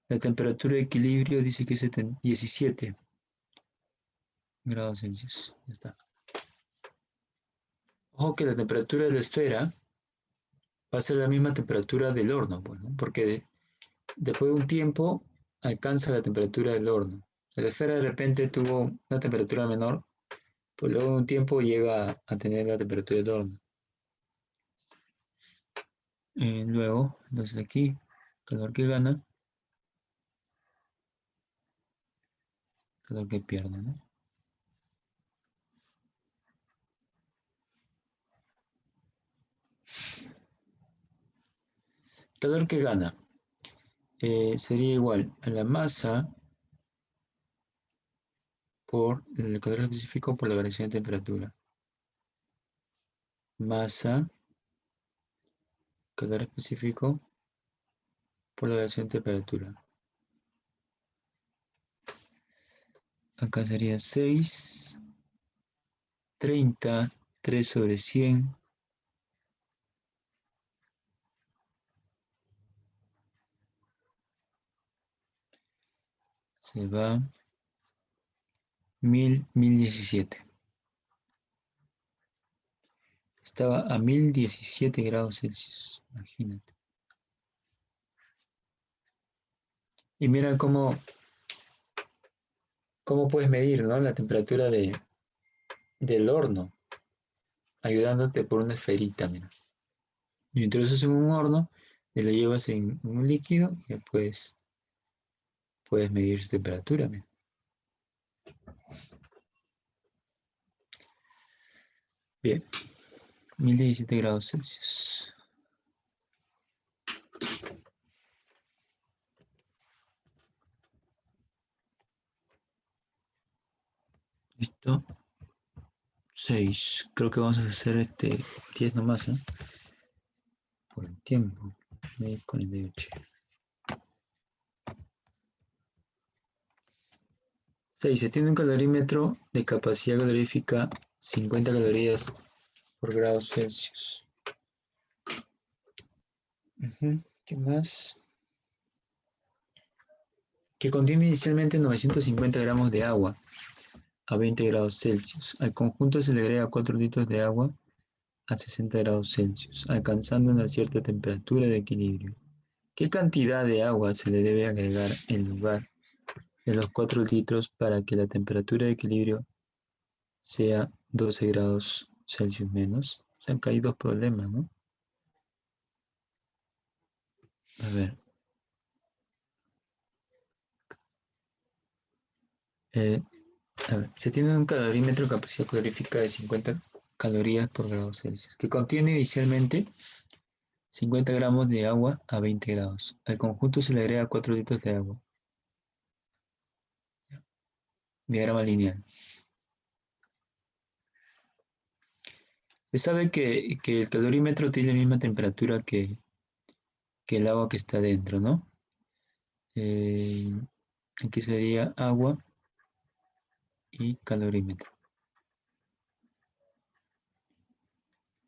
La temperatura de equilibrio dice que es 17 grados Celsius. Ya está. Ojo que la temperatura de la esfera va a ser la misma temperatura del horno, pues, ¿no? Porque después de un tiempo alcanza la temperatura del horno. La esfera de repente tuvo una temperatura menor, pues luego de un tiempo llega a tener la temperatura del horno. Luego, entonces aquí, calor que gana, calor que pierde, ¿no? Calor que gana sería igual a la masa por el calor específico por la variación de temperatura. Masa, calor específico por la variación de temperatura. Acá sería 6, 30, 3 sobre 100. Se va 1017. Estaba a 1017 grados Celsius, imagínate. Y mira cómo puedes medir, ¿no? La temperatura del horno, ayudándote por una esferita, mira. Y introduces en un horno y lo llevas en un líquido y después puedes medir su temperatura, mira. Bien, 1017 grados Celsius. ¿Listo? 6. Creo que vamos a hacer 10 nomás, ¿eh? Por el tiempo. 48. 6. Se tiene un calorímetro de capacidad calorífica 50 calorías por grado Celsius. ¿Qué más? Que contiene inicialmente 950 gramos de agua a 20 grados Celsius. Al conjunto se le agrega 4 litros de agua a 60 grados Celsius, alcanzando una cierta temperatura de equilibrio. ¿Qué cantidad de agua se le debe agregar en lugar de los 4 litros para que la temperatura de equilibrio sea 12 grados Celsius menos? O sea, acá hay dos problemas, ¿no? A ver. A ver, se tiene un calorímetro capacidad calorífica de 50 calorías por grado Celsius, que contiene inicialmente 50 gramos de agua a 20 grados. Al conjunto se le agrega 4 litros de agua. Diagrama lineal. Se sabe que el calorímetro tiene la misma temperatura que el agua que está dentro, ¿no? Aquí sería agua y calorímetro.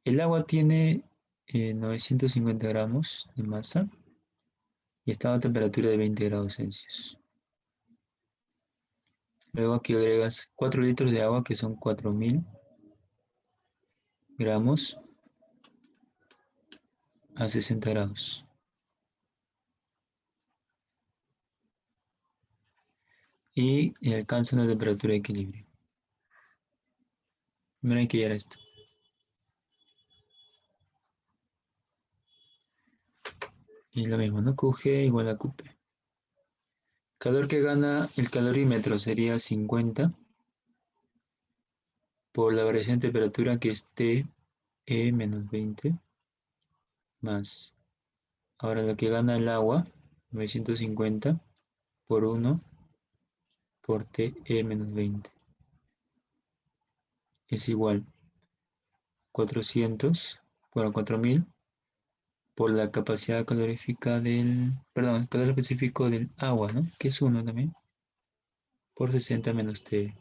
El agua tiene 950 gramos de masa y está a una temperatura de 20 grados Celsius. Luego aquí agregas 4 litros de agua, que son 4000 gramos a 60 grados. Y alcanza una temperatura de equilibrio. Primero hay que hallar esto. Y lo mismo, ¿no? QG igual a QP. Calor que gana el calorímetro sería 50 por la variación de temperatura, que es TE menos 20 más. Ahora lo que gana el agua, 950 por 1 por TE menos 20. Es igual 400, bueno, 4000 por la capacidad calorífica perdón, el calor específico del agua, ¿no? Que es 1 también, por 60 menos T.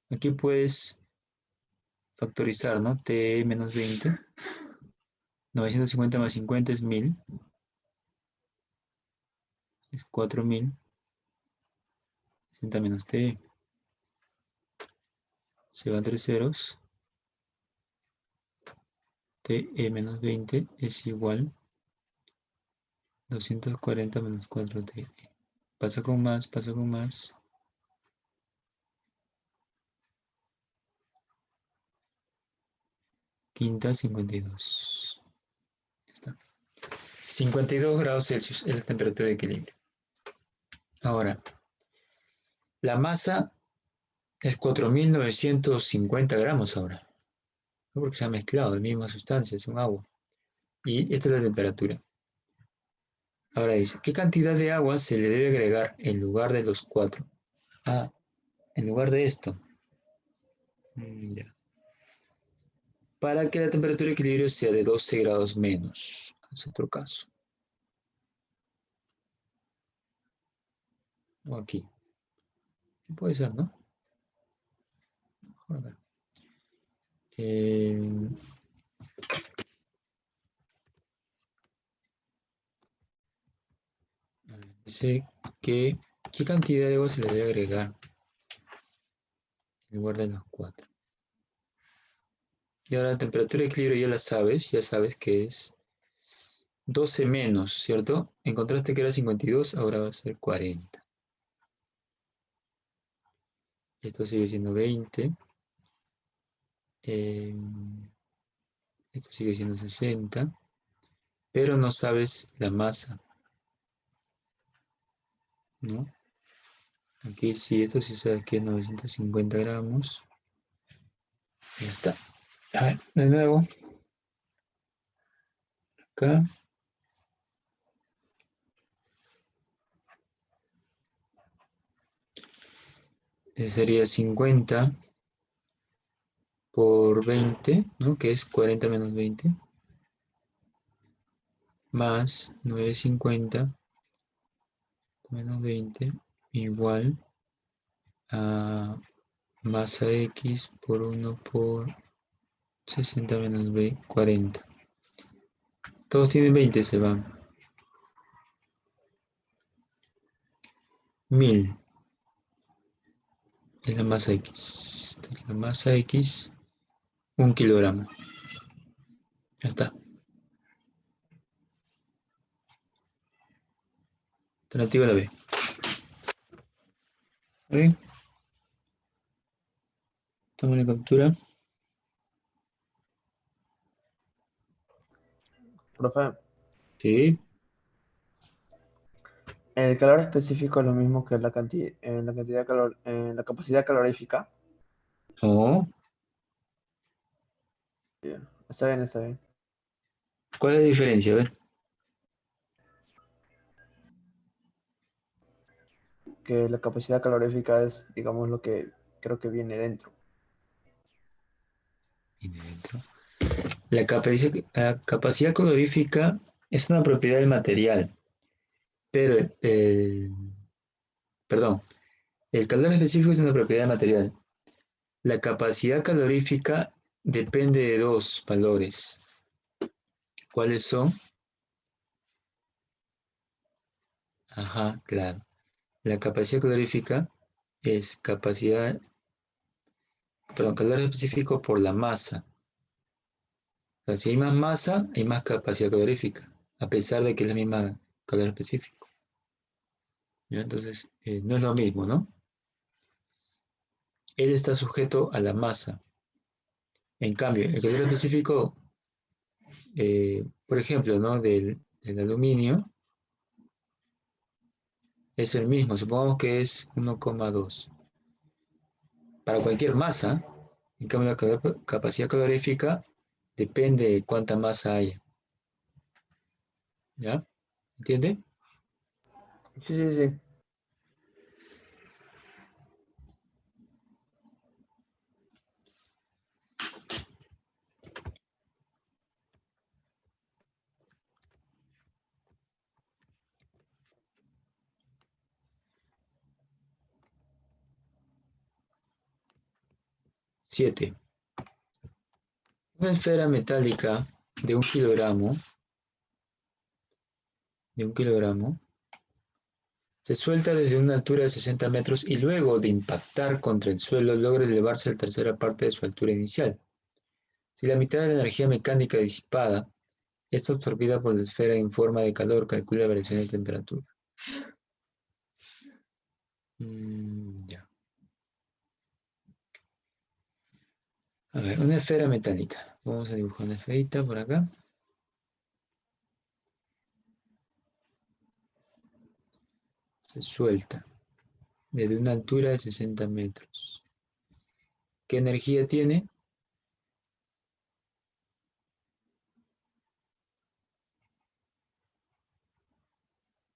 Aquí puedes factorizar, ¿no? T menos 20, 950 más 50 es 1000, es 4000, 60 menos T, se van 3 ceros, TE menos 20 es igual 240 menos 4TE. Pasa con más, pasa con más. Quinta, 52. Ya está. 52 grados Celsius es la temperatura de equilibrio. Ahora, la masa es 4950 gramos ahora. No, porque se ha mezclado, la misma sustancia, es un agua. Y esta es la temperatura. Ahora dice, ¿qué cantidad de agua se le debe agregar en lugar de los 4? Ah, en lugar de esto. Ya. Para que la temperatura de equilibrio sea de 12 grados menos. Es otro caso. O aquí. Puede ser, ¿no? Mejor ver. Dice que ¿qué cantidad de agua se le debe agregar en lugar de los 4? Y ahora la temperatura de equilibrio ya sabes que es 12 menos, ¿cierto? Encontraste que era 52, ahora va a ser 40. Esto sigue siendo 20. Esto sigue siendo 60. Pero no sabes la masa, ¿no? Aquí sí, esto sí sabes que es 950 gramos. Ya está. A ver, de nuevo. Acá. sería 50 por 20, ¿no? Que es 40 menos 20, más 950 menos 20, igual a masa X por 1 por 60 menos 40. Todos tienen 20, se van. 1000 es la masa X. La masa X, 1 kilogramo. Ya está. Alternativa la B. ¿Ok? Toma la captura. Profe, Sí. el calor específico es lo mismo que la cantidad de calor, la capacidad calorífica. No. Bien, está bien, está bien. ¿Cuál es la diferencia? A ver. Que la capacidad calorífica es, digamos, lo que creo que viene dentro. Viene dentro. La capacidad calorífica es una propiedad del material, pero perdón, el calor específico es una propiedad del material. La capacidad calorífica depende de dos valores. ¿Cuáles son? Ajá, claro. La capacidad calorífica es calor específico por la masa. O sea, si hay más masa, hay más capacidad calorífica, a pesar de que es la misma calor específico. ¿Ya? Entonces, no es lo mismo, ¿no? Él está sujeto a la masa. En cambio, el calor específico, por ejemplo, ¿no? del aluminio, es el mismo. Supongamos que es 1,2. Para cualquier masa, en cambio, la capacidad calorífica depende de cuánta masa haya. ¿Ya? ¿Entiende? Sí, sí, sí. 7. Una esfera metálica de un kilogramo, se suelta desde una altura de 60 metros y luego de impactar contra el suelo logra elevarse a la tercera parte de su altura inicial. Si la mitad de la energía mecánica disipada es absorbida por la esfera en forma de calor, calcula la variación de temperatura. Ya. A ver, una esfera metálica. Vamos a dibujar una esferita por acá. Se suelta desde una altura de 60 metros. ¿Qué energía tiene?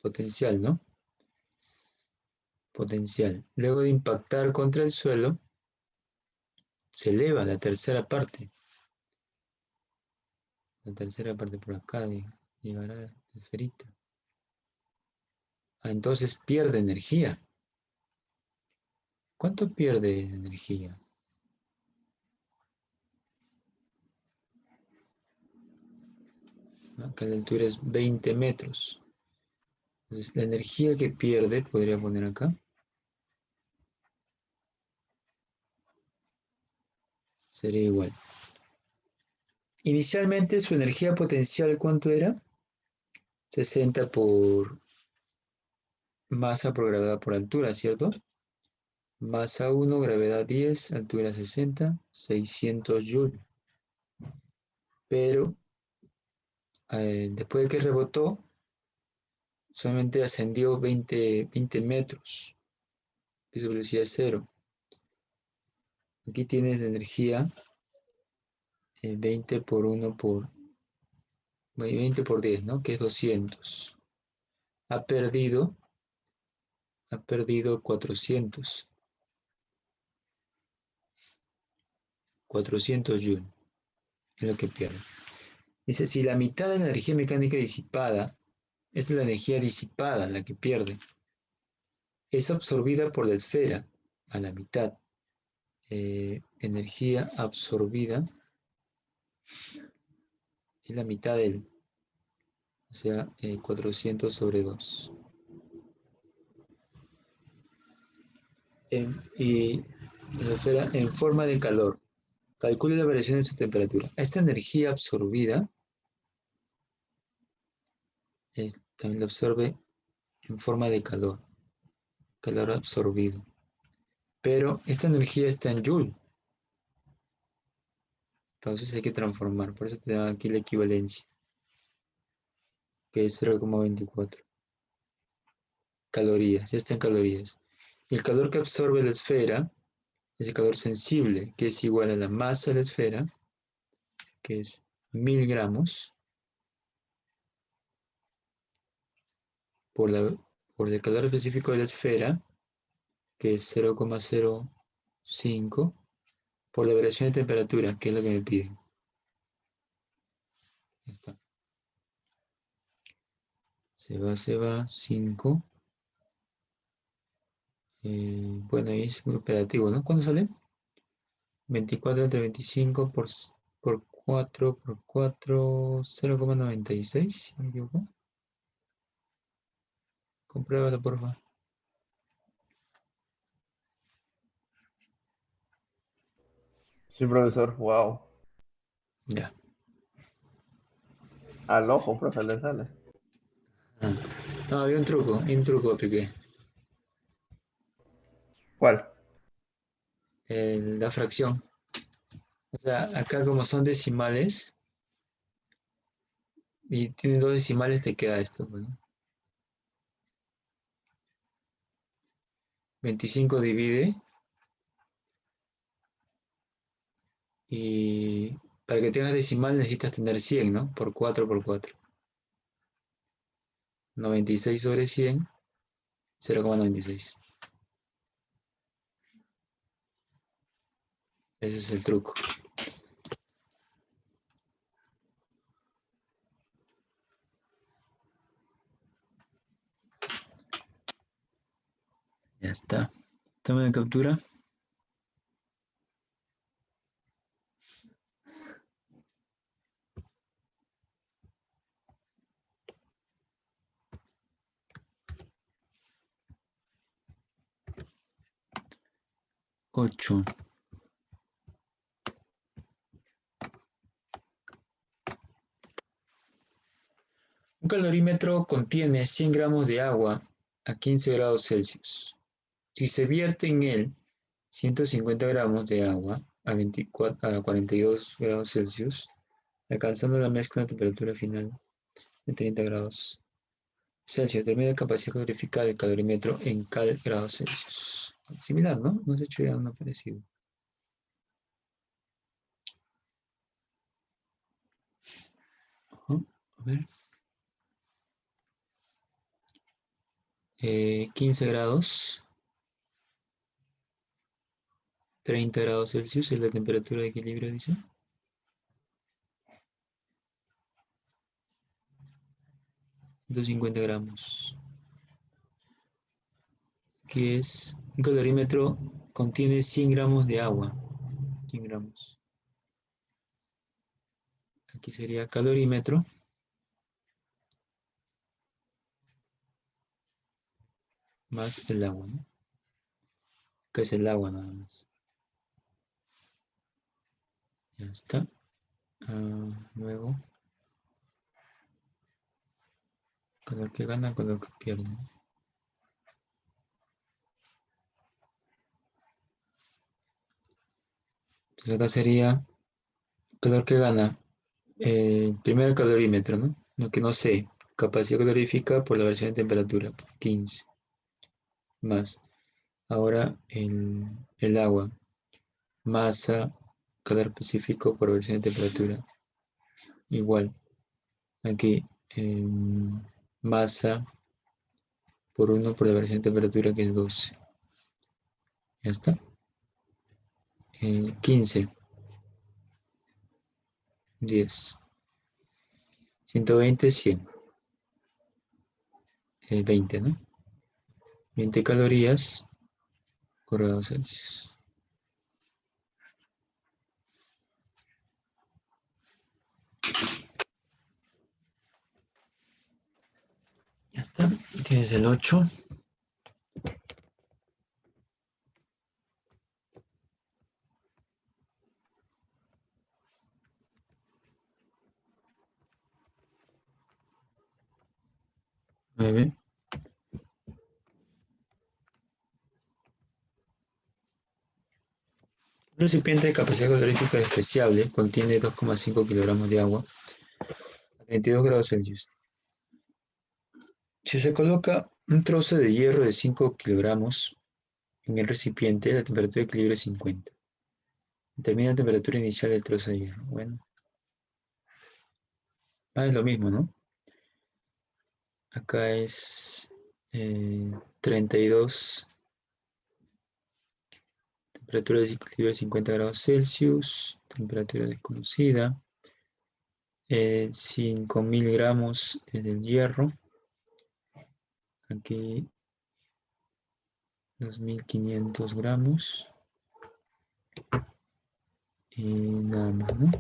Potencial, ¿no? Potencial. Luego de impactar contra el suelo, se eleva a la tercera parte. La tercera parte por acá llegará a la esferita. Entonces pierde energía. ¿Cuánto pierde de energía? Acá la altura es 20 metros. Entonces la energía que pierde, podría poner acá, sería igual. Inicialmente su energía potencial, ¿cuánto era? 60 por masa por gravedad por altura, ¿cierto? Masa 1, gravedad 10, altura 60, 600 joules. Pero después de que rebotó, solamente ascendió 20 metros, que su velocidad es cero. Aquí tienes de energía 20 por 1 por 20 por 10, ¿no? Que es 200. Ha perdido 400. 400 joules es lo que pierde. Dice, si la mitad de la energía mecánica disipada, esta es la energía disipada, la que pierde, es absorbida por la esfera a la mitad. Energía absorbida es la mitad del, o sea, 400 sobre 2. Y la esfera en forma de calor. Calcule la variación de su temperatura. Esta energía absorbida también la absorbe en forma de calor. Calor absorbido. Pero esta energía está en Joule. Entonces hay que transformar. Por eso te dan aquí la equivalencia. Que es 0,24. Calorías. Ya está en calorías. Y el calor que absorbe la esfera es el calor sensible, que es igual a la masa de la esfera, que es 1000 gramos, por el calor específico de la esfera, que es 0,05, por la variación de temperatura, que es lo que me piden. Ya está. Se va, 5. Bueno, ahí es muy operativo, ¿no? ¿Cuándo sale? 24 entre 25 por 4 por 4, 0,96, si no me equivoco. Compruébalo, por favor. Sí, profesor, wow. Ya. Al ojo, profe, le sale. Ah. No, había un truco apliqué. ¿Cuál? La fracción. O sea, acá como son decimales, y tiene 2 decimales, te queda esto, bueno. 25 divide, y para que tengas decimal necesitas tener 100, ¿no? Por 4 por 4. 96 sobre 100, 0,96. Ese es el truco. Ya está. Toma de captura. 8. Un calorímetro contiene 100 gramos de agua a 15 grados Celsius. Si se vierte en él 150 gramos de agua a 42 grados Celsius, alcanzando la mezcla a temperatura final de 30 grados Celsius. Determina la capacidad calorificada del calorímetro en cal grados Celsius. Similar, ¿no? Hemos hecho ya uno parecido. A ver. 15 grados. 30 grados Celsius es la temperatura de equilibrio, dice. $250 gramos. Que es un calorímetro, contiene 100 gramos de agua. 100 gramos. Aquí sería calorímetro. Más el agua, ¿no? Que es el agua nada más. Ya está. Luego, calor que gana, calor que pierde. Entonces acá sería calor que gana. Primero el calorímetro, ¿no? Lo que no sé. Capacidad calorífica por la variación de temperatura, por 15. Más. Ahora el agua. Masa, calor específico por variación de temperatura. Igual. Aquí. Masa por 1 por la variación de temperatura, que es 12. Ya está. 15. 10. 120, 100. 20, ¿no? 20 calorías por grados Celsius. Ya está. Tienes el 8. Nueve. Un recipiente de capacidad calorífica despreciable contiene 2,5 kilogramos de agua a 32 grados Celsius. Si se coloca un trozo de hierro de 5 kilogramos en el recipiente, la temperatura de equilibrio es 50. Determina la temperatura inicial del trozo de hierro. Bueno. Es lo mismo, ¿no? Acá es 32. Temperatura de equilibrio de 50 grados Celsius. Temperatura desconocida. 5.000 gramos del hierro. Aquí 2.500 gramos. Y nada más, ¿no?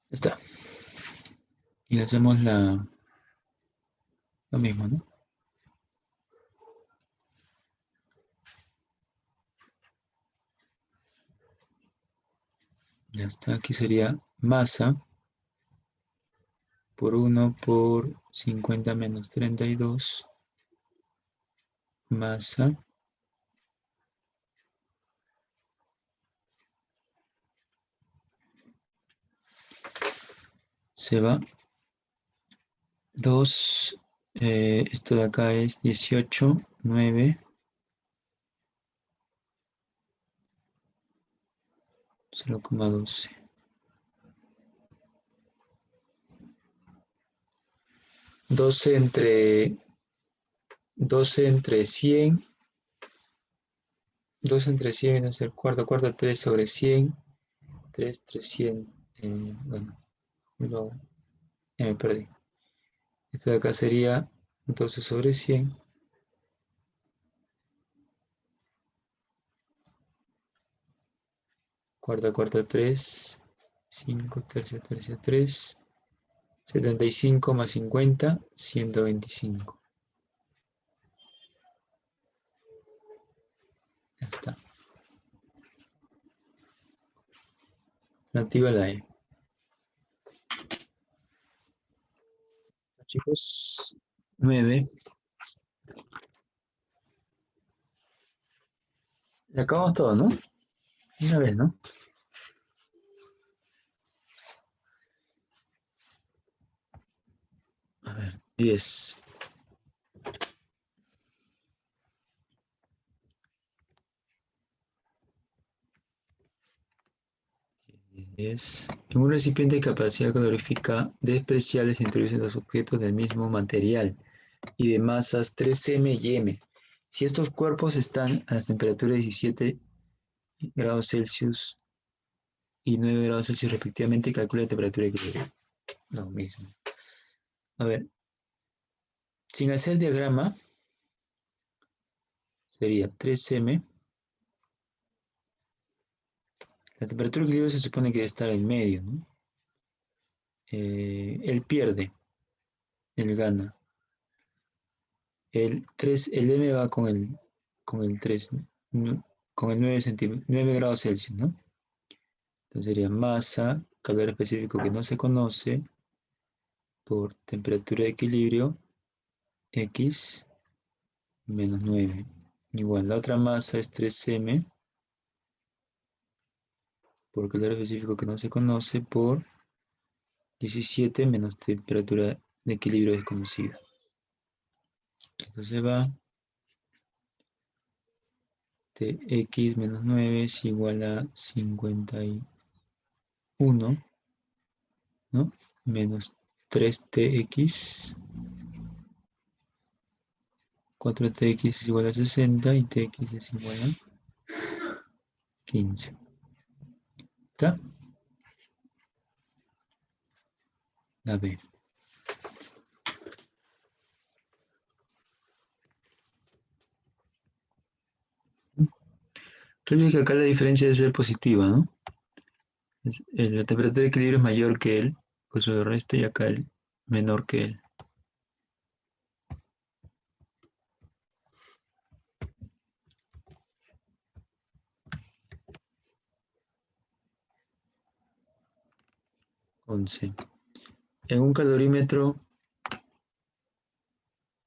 Está. Y hacemos lo mismo, ¿no? Ya está. Aquí sería masa por 1 por 50 menos 32. Masa se va 2, esto de acá es 18, 9, 0,12. 12 entre 100, 12 entre 100 viene a ser cuarto, 3 sobre 100, 3, 300, bueno, me perdí. Esto de acá sería 12 sobre 100. Cuarta, 3, 5, tercia, 3, 75 más 50, 125. Ya está. Nativa la E. Chicos, 9. Y acabamos todo, ¿no? Una vez, ¿no? A ver, 10. 10. En un recipiente de capacidad calorífica despreciable se introducen los objetos del mismo material y de masas 3m y m. Si estos cuerpos están a la temperatura de 17 grados Celsius y 9 grados Celsius respectivamente, calcula la temperatura de equilibrio. Lo mismo. A ver, sin hacer diagrama, sería 3m. La temperatura de equilibrio se supone que debe estar en medio, ¿no? Él pierde, él gana. El M va con el 3, con el 9 grados Celsius, ¿no? Entonces sería masa, calor específico que no se conoce, por temperatura de equilibrio, X menos 9. Igual, la otra masa es 3m, por calor específico que no se conoce, por 17 menos temperatura de equilibrio desconocida. Entonces va Tx menos 9 es igual a 51, ¿no? Menos 3Tx 4tx es igual a 60 y tx es igual a 15. ¿Está? La B. Entonces que acá la diferencia debe ser positiva, ¿no? La temperatura de equilibrio es mayor que él, pues lo resta y acá el menor que él. En un calorímetro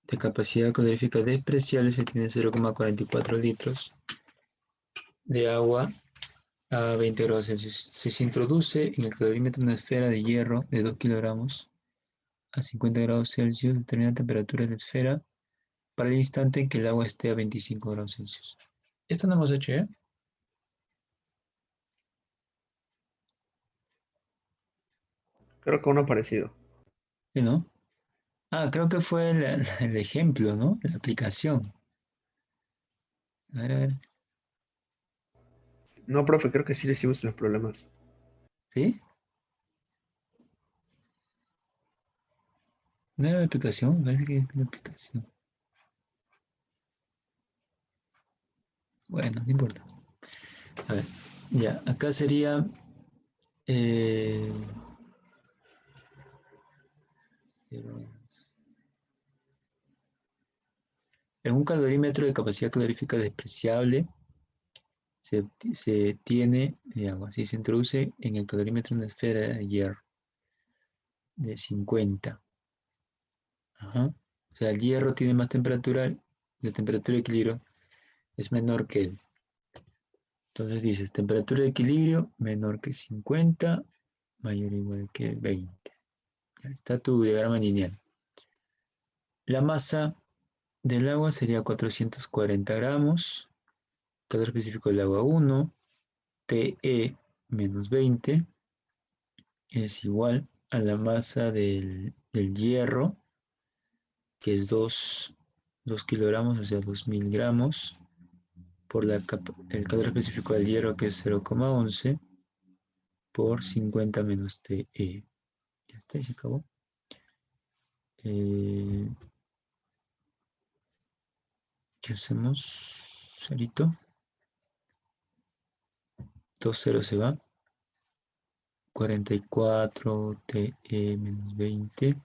de capacidad calorífica despreciable se tiene 0,44 litros de agua a 20 grados Celsius. Se introduce en el calorímetro una esfera de hierro de 2 kilogramos a 50 grados Celsius, determina la temperatura de la esfera para el instante en que el agua esté a 25 grados Celsius. Esto no hemos hecho ya. Creo que uno parecido. ¿Sí, no? Ah, creo que fue el ejemplo, ¿no? La aplicación. A ver, a ver. No, profe, creo que sí le hicimos los problemas. ¿Sí? ¿No era la aplicación? Parece que es la aplicación. Bueno, no importa. A ver, ya, acá sería... eh, en un calorímetro de capacidad calorífica despreciable se tiene, digamos, si se introduce en el calorímetro una esfera de hierro de 50. Ajá. O sea, el hierro tiene más temperatura, la temperatura de equilibrio es menor que él. Entonces dices, temperatura de equilibrio menor que 50, mayor o igual que 20. Ya está tu diagrama lineal. La masa del agua sería 440 gramos, calor específico del agua 1, TE menos 20 es igual a la masa del hierro, que es 2 kilogramos, o sea, 2000 gramos, por el calor específico del hierro, que es 0,11, por 50 menos TE. Ya está, y se acabó. ¿Qué hacemos? Cerito. 2 0 se va. 44 TE menos 20.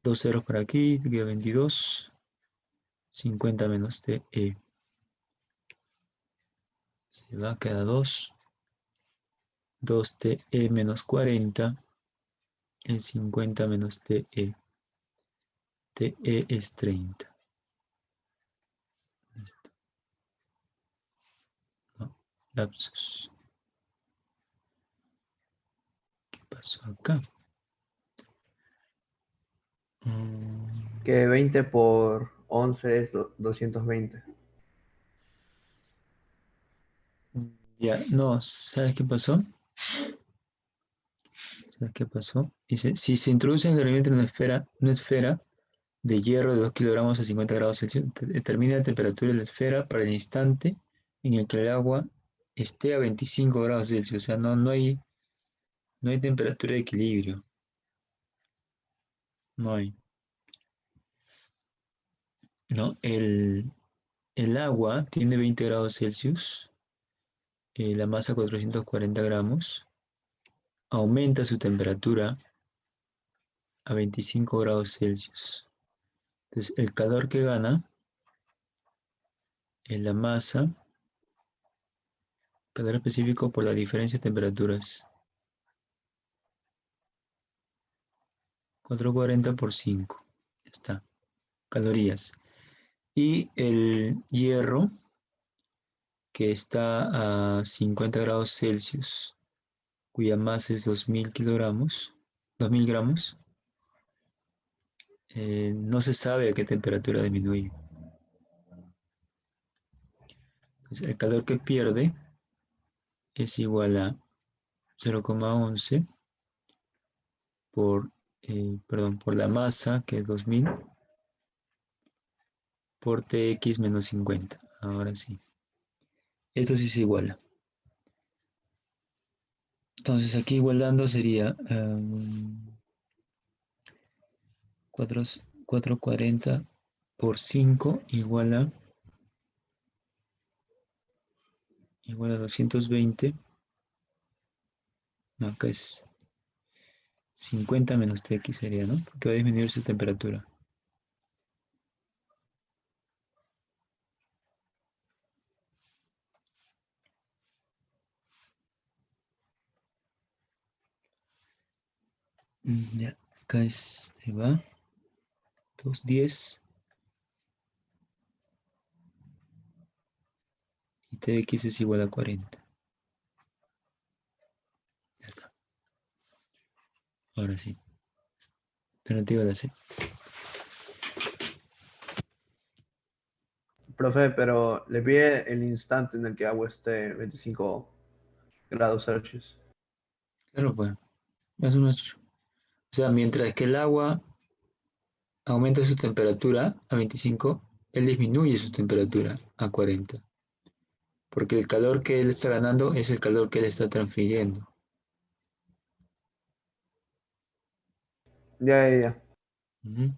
2 ceros por aquí, te queda 22. 50 menos TE. Se va, queda 2. 2TE menos 40 es 50 menos TE. TE es 30. Listo. No, lapsus. ¿Qué pasó acá? Que 20 por 11 es 220. Ya, no, ¿sabes qué pasó? ¿Sabes qué pasó? Dice, si se introduce en el calorímetro una esfera de hierro de 2 kilogramos a 50 grados Celsius, determina la temperatura de la esfera para el instante en el que el agua esté a 25 grados Celsius. O sea, no hay temperatura de equilibrio. No hay. No, el agua tiene 20 grados Celsius, la masa 440 gramos, aumenta su temperatura a 25 grados Celsius. Entonces, el calor que gana en la masa, calor específico por la diferencia de temperaturas. 440 por 5. Ya está. Calorías. Y el hierro, que está a 50 grados Celsius, cuya masa es 2000 kilogramos, 2000 gramos, no se sabe a qué temperatura disminuye. Entonces, el calor que pierde es igual a 0,11 por la masa, que es 2000, por Tx menos 50. Ahora sí. Esto sí se iguala. Entonces aquí igualando sería 440 por 5 igual a 220. No, acá es 50 menos Tx sería, ¿no? Porque va a disminuir su temperatura. Ya, acá es, ahí va, 210 y Tx es igual a 40. Ya está. Ahora sí. Alternativa de la C. Profe, pero le pide el instante en el que agua esté 25 grados Celsius. Claro, pues. Eso no es. O sea, mientras que el agua aumenta su temperatura a 25, él disminuye su temperatura a 40. Porque el calor que él está ganando es el calor que él está transfiriendo. Ya, ya, ya. Ujú.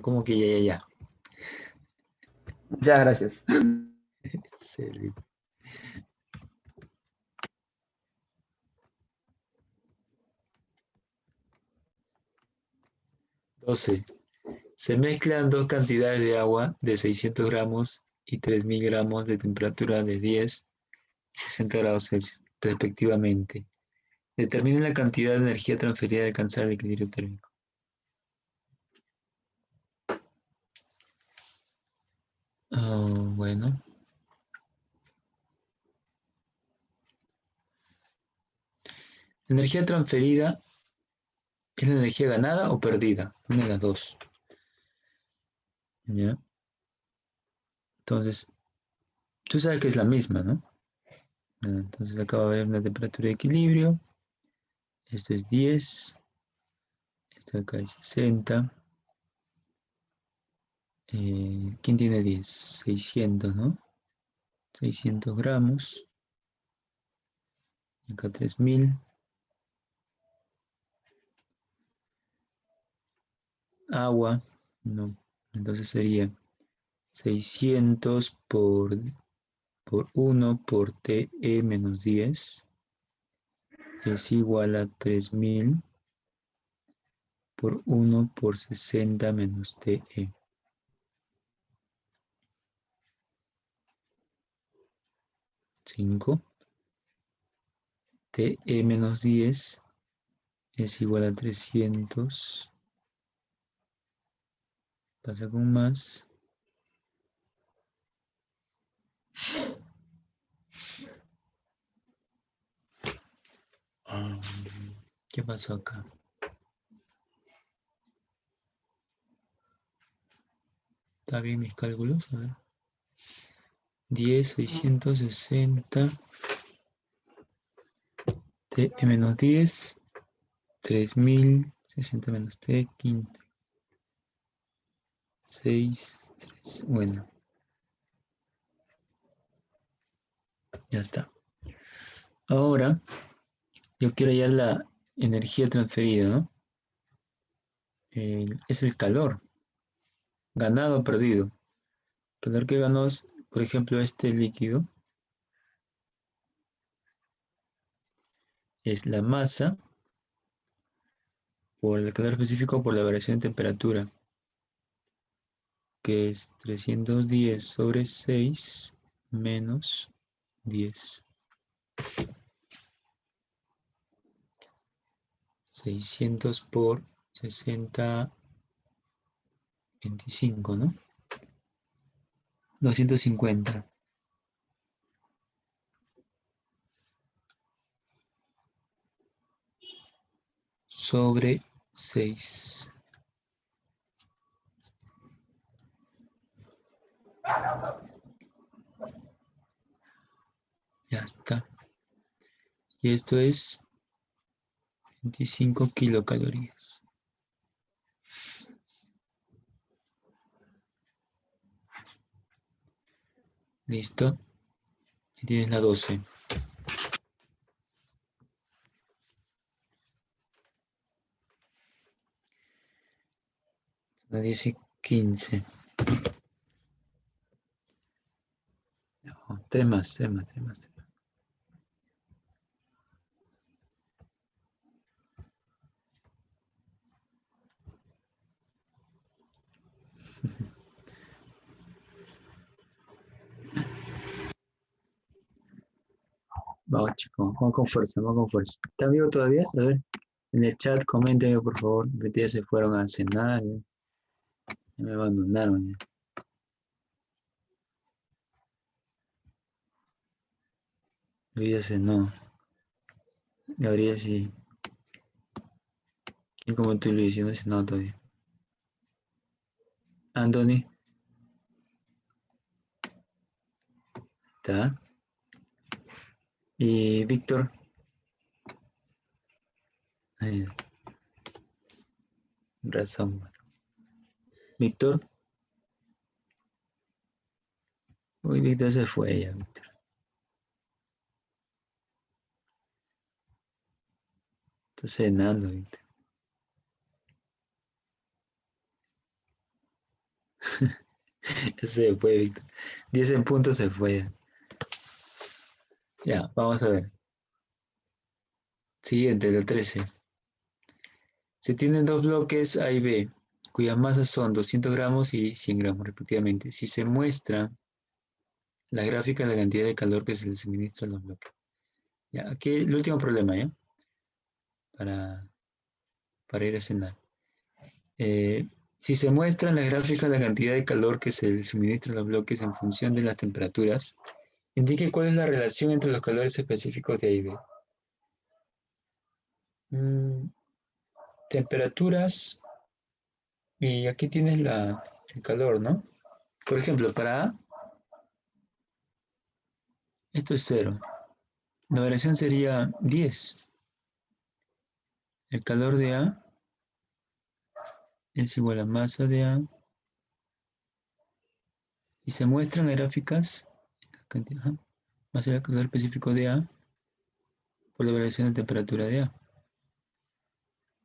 Como que ya. Ya, gracias. Serio. 12. Se mezclan dos cantidades de agua de 600 gramos y 3000 gramos de temperatura de 10 y 60 grados Celsius, respectivamente. Determinen la cantidad de energía transferida al alcanzar el equilibrio térmico. Bueno. La energía transferida es la energía ganada o perdida, una de las dos. ¿Ya? Entonces, tú sabes que es la misma, ¿no? Entonces acá va a haber una temperatura de equilibrio. Esto es 10. Esto acá es 60. ¿Quién tiene 10? 600, ¿no? 600 gramos. Acá 3000. Agua. No. Entonces sería 600 por 1 por TE menos 10 es igual a 3000 por 1 por 60 menos TE. 5. TE menos 10 es igual a 300. Pasa con más. ¿Qué pasó acá? ¿Está bien mis cálculos? A ver. 10, 660. TE menos 10. 3000. 60 menos T. 15. 6, 3. Bueno, ya está. Ahora, yo quiero hallar la energía transferida, ¿no? Es el calor, ganado o perdido. El calor que ganó es, por ejemplo, este líquido es la masa por el calor específico por la variación de temperatura, que es 310 sobre 6 menos 10. 600 por 60, 25, ¿no? 250. Sobre 6. Ya está. Y esto es 25 kilocalorías. Listo. Y tienes la 12. La 10 y 15. No, 3 más. Vamos, chicos, vamos con fuerza, ¿Está vivo todavía? A ver, en el chat coméntenme, por favor. Ya se fueron a cenar, ya me abandonaron. Ya. Luis ya cenó. Gabriel sí. ¿Quién como tú, Luis? Yo no he cenado todavía. Anthony. ¿Está? Y Víctor. Ay, razón. Víctor. Uy, Víctor se fue ya, Víctor. Está cenando, Víctor. Se fue, Víctor. 10 en punto se fue. Ya, vamos a ver. Siguiente, el 13. Se tienen dos bloques A y B, cuyas masas son 200 gramos y 100 gramos respectivamente. Si se muestra la gráfica de la cantidad de calor que se le suministra a los bloques. Ya, aquí el último problema, ¿ya? Para ir a cenar. Si se muestra en la gráfica la cantidad de calor que se le suministra a los bloques en función de las temperaturas, indique cuál es la relación entre los calores específicos de A y B. Temperaturas, y aquí tienes el calor, ¿no? Por ejemplo, para A, esto es 0. La variación sería 10. El calor de A es igual a masa de A. Y se muestran gráficas, masa del calor específico de A por la variación de temperatura de A.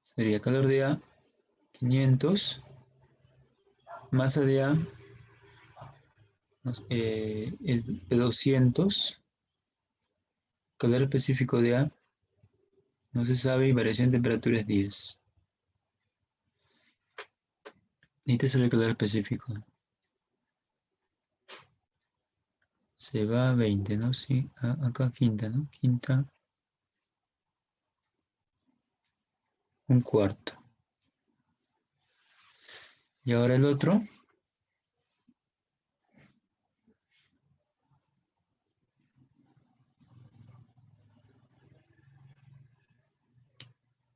Sería calor de A 500, masa de A es de 200, calor específico de A no se sabe y variación de temperatura es 10. Y este es el calor específico. Se va a 20, ¿no? Sí, acá quinta, ¿no? Quinta. Un cuarto. Y ahora el otro.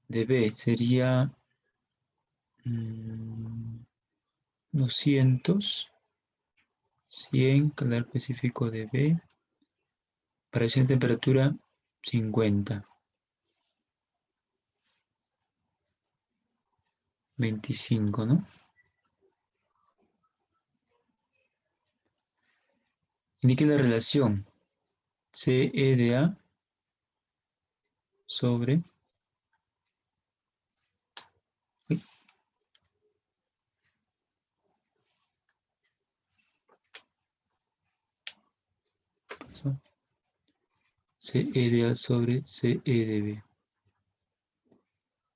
De B sería 200, 100, calor específico de B, variación de temperatura 50, 25, ¿no? Indique la relación CE de A sobre CE de A sobre CE de B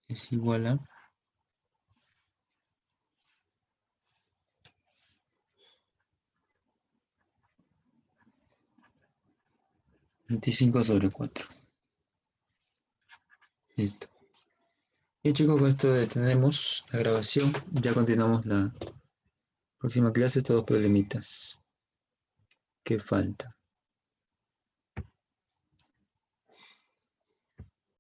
es igual a 25 sobre 4. Listo. Y chicos, con esto detenemos la grabación. Ya continuamos la próxima clase. Estos dos problemitas que faltan.